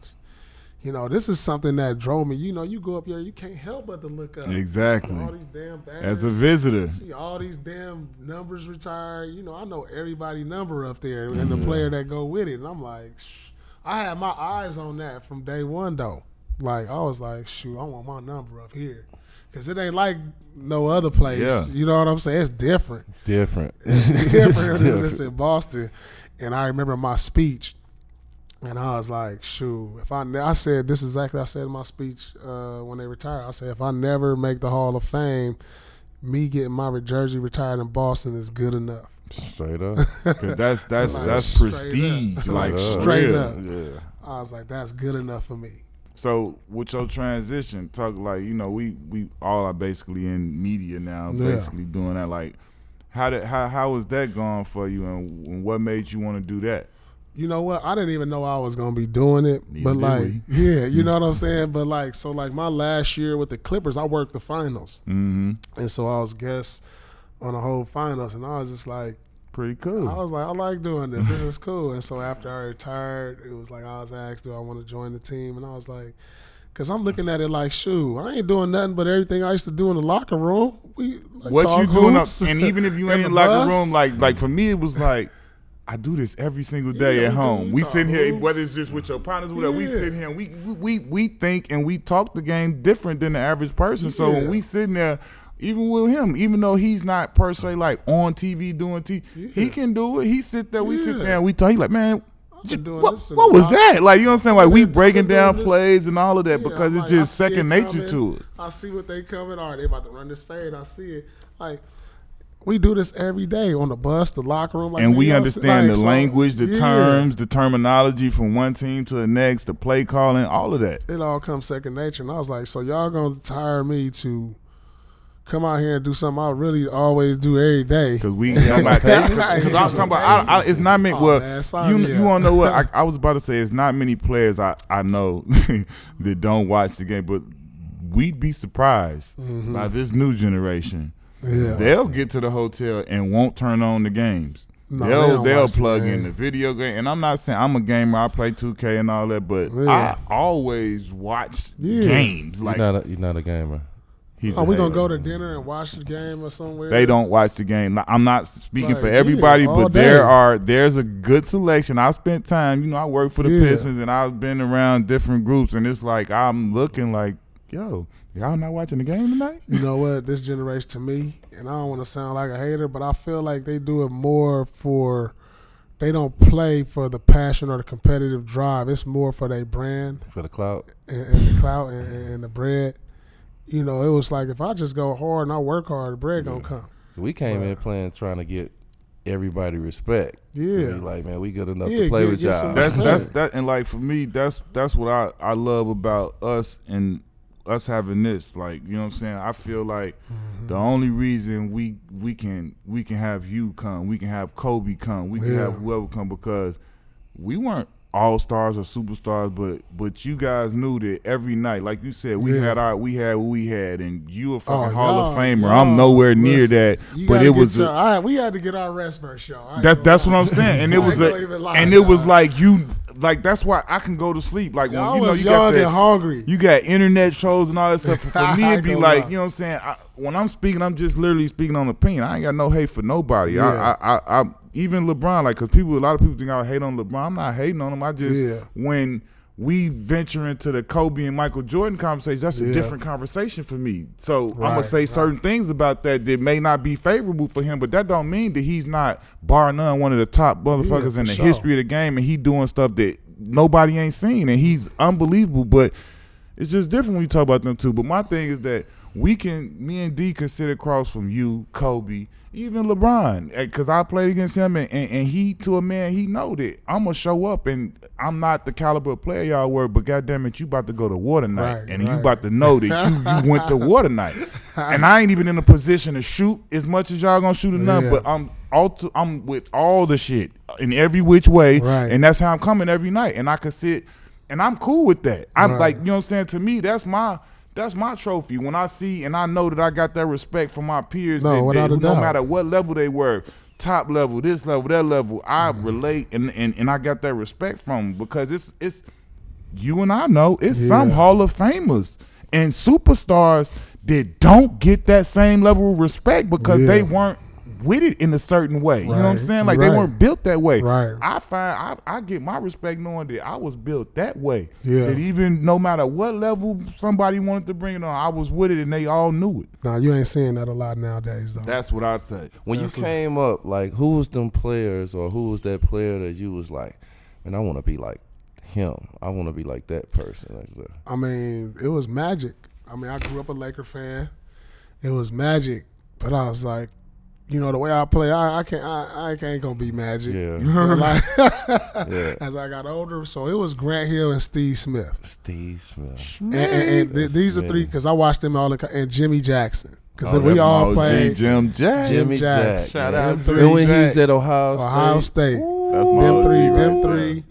you know, this is something that drove me. You know, you go up there, you can't help but to look up. Exactly. See all these damn banners. As a visitor. See all these damn numbers retired. You know, I know everybody's number up there and the player that go with it. And I'm like, I had my eyes on that from day one, though. Like, I was like, shoot, I want my number up here. Because it ain't like no other place. Yeah. You know what I'm saying? It's different. Different. It's different than this in Boston. And I remember my speech, and I was like, shoot, I said this exactly I said in my speech when they retired. I said, if I never make the Hall of Fame, me getting my jersey retired in Boston is good enough. Straight up. That's prestige. Like straight up. Yeah. I was like, that's good enough for me. So with your transition, talk like, you know, we all are basically in media now, basically doing that. Like, how was that going for you, and what made you want to do that? You know what? I didn't even know I was gonna be doing it, but like, you know what I'm saying. But like, so like my last year with the Clippers, I worked the finals, and so I was guest on the whole finals, and I was just like, pretty cool. I was like, I like doing this. This is cool. And so after I retired, it was like I was asked, do I want to join the team? And I was like, because I'm looking at it like, shoot, I ain't doing nothing but everything I used to do in the locker room. We like, what you doing up, hoops, and even if you ain't in the locker room, like for me, it was like, I do this every single day at home. We sit here, whether it's just with your partners, whatever. We sit here and we think and we talk the game different than the average person. So when we sitting there, even with him, even though he's not per se like on TV doing TV, he can do it. He sit there, we sit there, and we talk. He like, man, what was that? Like, you know what I'm saying? Like, we breaking down plays and all of that because it's just second nature to us. I see what they coming. All right, they about to run this fade. I see it. Like, we do this every day on the bus, the locker room. Like, and we understand the language, the terms, the terminology from one team to the next, the play calling, all of that. It all comes second nature. And I was like, so y'all going to hire me to come out here and do something I really always do every day? Because I'm talking about, it's not many. You want to know what? I was about to say, it's not many players I know that don't watch the game, but we'd be surprised by this new generation. Yeah. They'll get to the hotel and won't turn on the games. No, they'll plug in the video game, and I'm not saying I'm a gamer. I play 2K and all that, but I always watch games. Like you're not a gamer. Are we gonna go to dinner and watch the game or somewhere? They don't watch the game. I'm not speaking for everybody, but there's a good selection. I spent time. I work for the Pistons, and I've been around different groups, and it's like I'm looking like, yo, y'all not watching the game tonight? You know what? This generation, to me, and I don't want to sound like a hater, but I feel like they do it more for. They don't play for the passion or the competitive drive. It's more for their brand, for the clout, and the clout and the bread. It was like if I just go hard and I work hard, the bread gonna come. We came in playing trying to get everybody respect. Yeah, like, man, we good enough to play with y'all. That's and like for me, that's what I love about us and us having this. Like, you know what I'm saying? I feel like the only reason we can have you come, we can have Kobe come, we can have whoever come, because we weren't all-stars or superstars, but you guys knew that every night, like you said, we had what we had, and you a fucking Hall of Famer. I'm nowhere near that, but it was we had to get our rest first, y'all. That's what I'm saying, and it was like you. Like, that's why I can go to sleep. Like, when you got that, hungry. You got internet shows and all that stuff. For me, it'd be like, you know what I'm saying? When I'm speaking, I'm just literally speaking on opinion. I ain't got no hate for nobody. Yeah. I even LeBron, like, because a lot of people think I hate on LeBron. I'm not hating on him. I just, when we venture into the Kobe and Michael Jordan conversation, that's a different conversation for me. So I'm gonna say certain things about that may not be favorable for him, but that don't mean that he's not, bar none, one of the top motherfuckers in the history of the game, and he doing stuff that nobody ain't seen, and he's unbelievable. But it's just different when you talk about them two. But my thing is that me and D can sit across from you, Kobe, even LeBron, because I played against him, and he, to a man, he know that I'm going to show up, and I'm not the caliber of player y'all were, but goddammit, you about to go to water night, and you about to know that you went to water night. And I ain't even in a position to shoot as much as y'all going to shoot enough, but I'm with all the shit in every which way, and that's how I'm coming every night, and I can sit, and I'm cool with that. I'm like, you know what I'm saying? To me, that's my trophy. When I see and I know that I got that respect from my peers, no matter what level they were, top level, this level, that level, I relate and I got that respect from them, because it's you and I know it's some Hall of Famers and superstars that don't get that same level of respect because they weren't with it in a certain way. You know what I'm saying? Like, they weren't built that way. I find I get my respect knowing that I was built that way. That even no matter what level somebody wanted to bring it on, I was with it and they all knew it. Nah, you ain't seeing that a lot nowadays, though. That's what I say. When you came up, like, who was them players, or who was that player that you was like, man, I want to be like him. I want to be like that person. Like that. I mean, it was Magic. I mean, I grew up a Laker fan. It was Magic, but I was like, the way I play, I ain't gonna be Magic. As I got older, so it was Grant Hill and Steve Smith. And these are three, because I watched them all and Jimmy Jackson, because we all played. Jimmy Jackson. Shout out to him. When he was at Ohio State. That's my them three.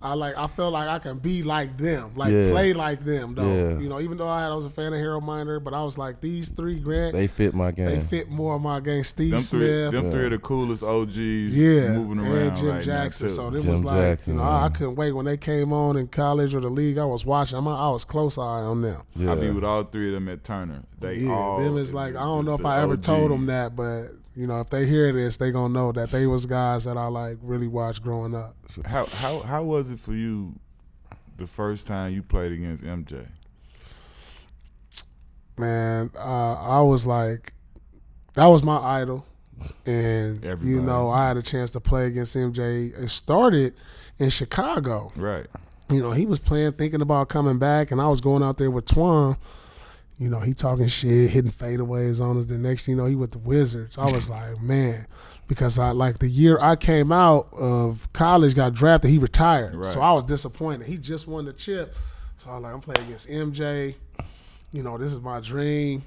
I felt like I can be like them, play like them, though. Even though I was a fan of Harold Miner, but I was like, these three, Grant, they fit my game. They fit more of my game. Steve Smith, them three are the coolest OGs moving around. And Jim Jackson. So it was like, I couldn't wait when they came on in college or the league. I was watching. I was close eye on them. I be with all three of them at Turner. Them is like, I don't know if I ever told them that, but if they hear this, they gonna know that they was guys that I really watched growing up. How was it for you the first time you played against MJ? Man, I was like, that was my idol, and I had a chance to play against MJ. It started in Chicago, right? He was playing, thinking about coming back, and I was going out there with Twan. He talking shit, hitting fadeaways on us. The next thing he with the Wizards. I was like, man, because the year I came out of college, got drafted, he retired. Right. So I was disappointed. He just won the chip. So I was like, I'm playing against MJ. This is my dream.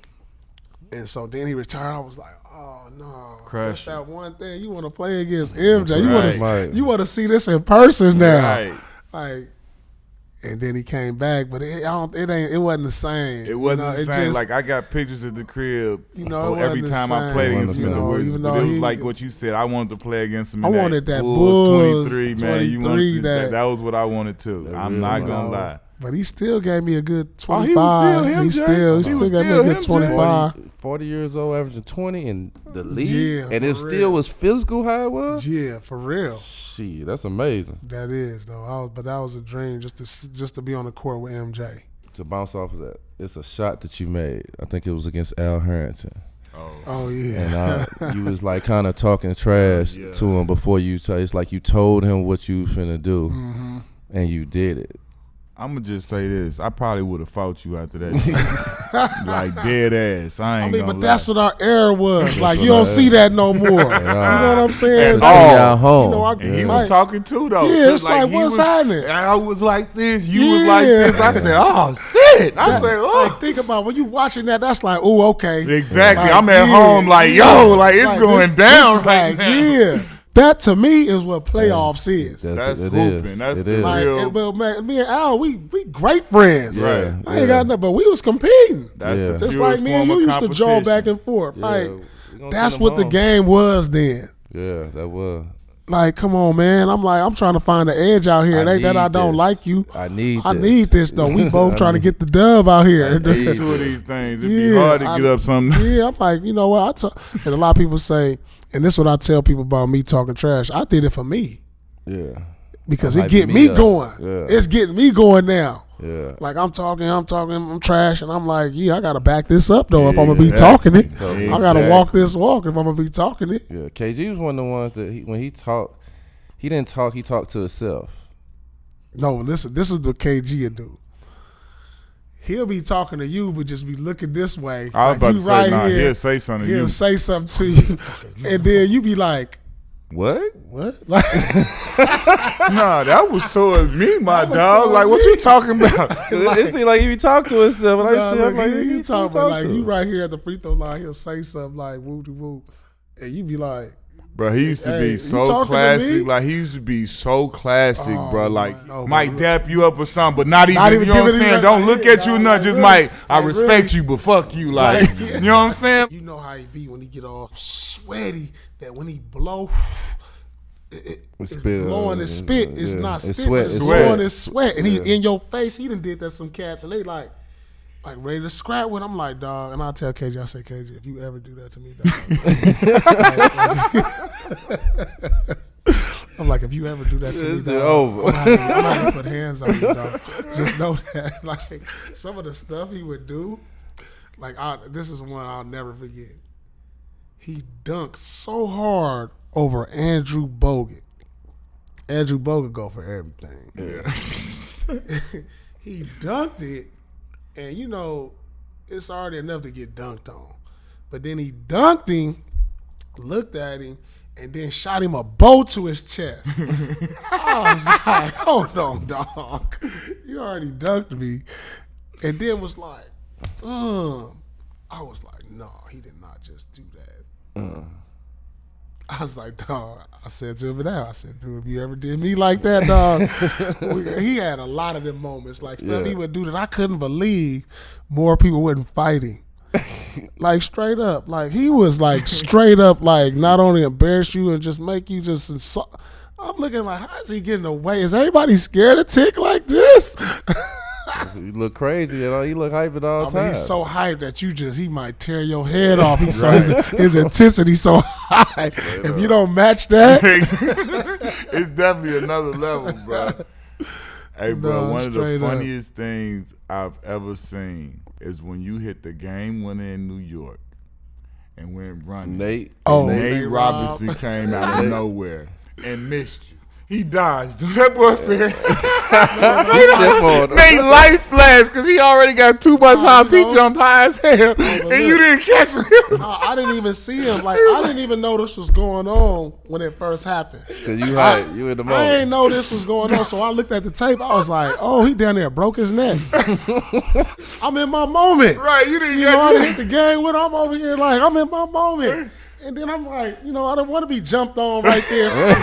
And so then he retired. I was like, oh no, that's that one thing. You want to play against MJ. You want to see this in person now. Right. And then he came back, but it wasn't the same. It wasn't the same. Like I got pictures at the crib. Every time I played against him, it was like what you said. I wanted to play against him. I wanted that Bulls 23, man. You wanted that was what I wanted to. I'm not gonna lie. But he still gave me a good 25. He was still him, he still gave me a good 25. 40 years old, averaging 20 in the league. Yeah, and it still was physical how it was? Yeah, for real. Shit, that's amazing. That is, though. But that was a dream just to be on the court with MJ. To bounce off of that, it's a shot that you made. I think it was against Al Harrington. Oh yeah. And you was like kind of talking trash to him before you. It's like you told him what you finna do, and you did it. I'm gonna just say this. I probably would have fought you after that. Like dead ass. I mean, but that's what our era was. Like you don't see that no more. You know what I'm saying? Home. He was talking too though. Yeah, it's like what's happening? I was like this. You was like this. I said, oh shit. I said, oh. Like, think about when you watching that. That's like, oh, okay. Exactly. Like, I'm at home. Like, yo, like it's like, going down. This right now. Yeah. That to me is what playoffs is. That's hooping. That's the real. Well, man, me and Al, we great friends. Right. I ain't got nothing, but we was competing. That's just like me and you used to draw back and forth. Like that's what the game was then. Yeah, that was. Like, come on, man. I'm trying to find the edge out here. It ain't that I don't like you. I need this though. We both trying to get the dub out here. I need two of these things. It'd be hard to get up something. Yeah, I'm like, you know what? And a lot of people say. And this is what I tell people about me talking trash. I did it for me. Yeah. Because it get me going. Yeah. It's getting me going now. Yeah. Like I'm talking, I'm trash, and I'm like, I gotta back this up though if I'm gonna be talking it. Exactly. I gotta walk this walk if I'm gonna be talking it. Yeah. KG was one of the ones that when he talked, he didn't talk, he talked to himself. No, listen, this is what KG would do. He'll be talking to you, but just be looking this way. I was about to say, he'll say something to you. He'll say something to you, and then you be like, "What? Like, nah, that was towards me, my dog. Like, what you talking about? It seemed like he be talking to himself. You talking about like you right here at the free throw line. He'll say something like "woo de woo," and you be like. Bro, he used to be so classic. Like, he used to be so classic, bro. Like, might dap you up or something, but not even you know what I'm saying? Don't look at you or nothing. Just I respect you, but fuck you. Like, you know what I'm saying? You know how he be when he get all sweaty, that when he blow, it's blowing his spit. It's not spit. It's blowing his sweat. And he in your face, he done did that some cats, and they like ready to scrap with. I'm like, dog, and I tell KJ, I say, KJ, if you ever do that to me, dog. I'm like, if you ever do that to me, dog, I'm not gonna put hands on you, dog. Just know that, like, some of the stuff he would do, like, this is one I'll never forget. He dunked so hard over Andrew Bogut. Andrew Bogut go for everything. Yeah. He dunked it. And, you know, it's already enough to get dunked on. But then he dunked him, looked at him, and then shot him a bow to his chest. I was like, hold on, dog. You already dunked me. And then was like, I was like, no, he did not just do that. I was like, dog, I said to him now, I said, dude, if you ever did me like that, dog, he had a lot of them moments, like stuff he would do that I couldn't believe more people wouldn't fight him. Like straight up. Like he was like straight up, like not only embarrass you and just make you just insult. I'm looking like, how is he getting away? Is everybody scared of Tick like this? You look crazy, you know. You look hyped all the time. He's so hyped that he might tear your head off. He's so his intensity so high. If you don't match that, it's definitely another level, bro. Hey, bro, one of the funniest things I've ever seen is when you hit the game winner in New York and went running. Nate Robinson came out of nowhere and missed you. He dodged. That boy said, Nate light flash because he already got too much hops. He jumped high as hell, and you didn't catch him. No, I didn't even see him. Like, I didn't even know this was going on when it first happened. Because you in the moment. I didn't know this was going on, so I looked at the tape. I was like, oh, he down there broke his neck. I'm in my moment. Right, you didn't I hit the game with him. I'm over here like, I'm in my moment. And then I'm like, you know, I don't want to be jumped on right there. So like,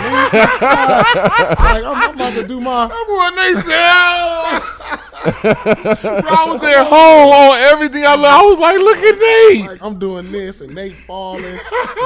I'm about to do my. They said, I was at home on everything I love. I was like, look at Nate. Like, I'm doing this, and Nate falling.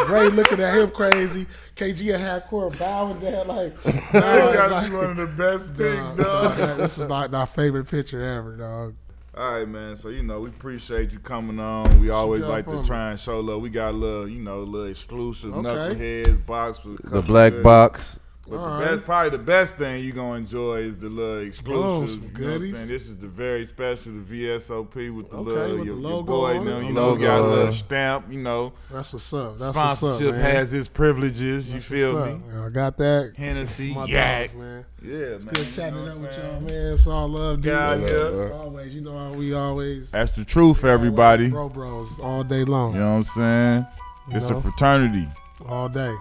Ray looking at him crazy. KG at half-court bowing down like. That gotta be one of the best picks, dog. This is like our favorite picture ever, dog. All right, man. So, you know, we appreciate you coming on. We always like to try and show love. We got a little, you know, a little exclusive Knuckleheads box. With the black box. But probably the best thing you're going to enjoy is the little exclusive. You know what I'm saying? This is the very special, the VSOP with the little, with your the logo boy. on Now, it. you know, got a little stamp, you know. That's what's up. That's Sponsorship what's up, man. has its privileges, you feel me? Yeah, I got that. Hennessy, My yak. dogs, man. Yeah, It's man. good chatting up with y'all, man. It's all love, dude. Yeah. Always, you know how we always. That's the truth, everybody. Bros all day long. You know what I'm saying? It's a fraternity. All day.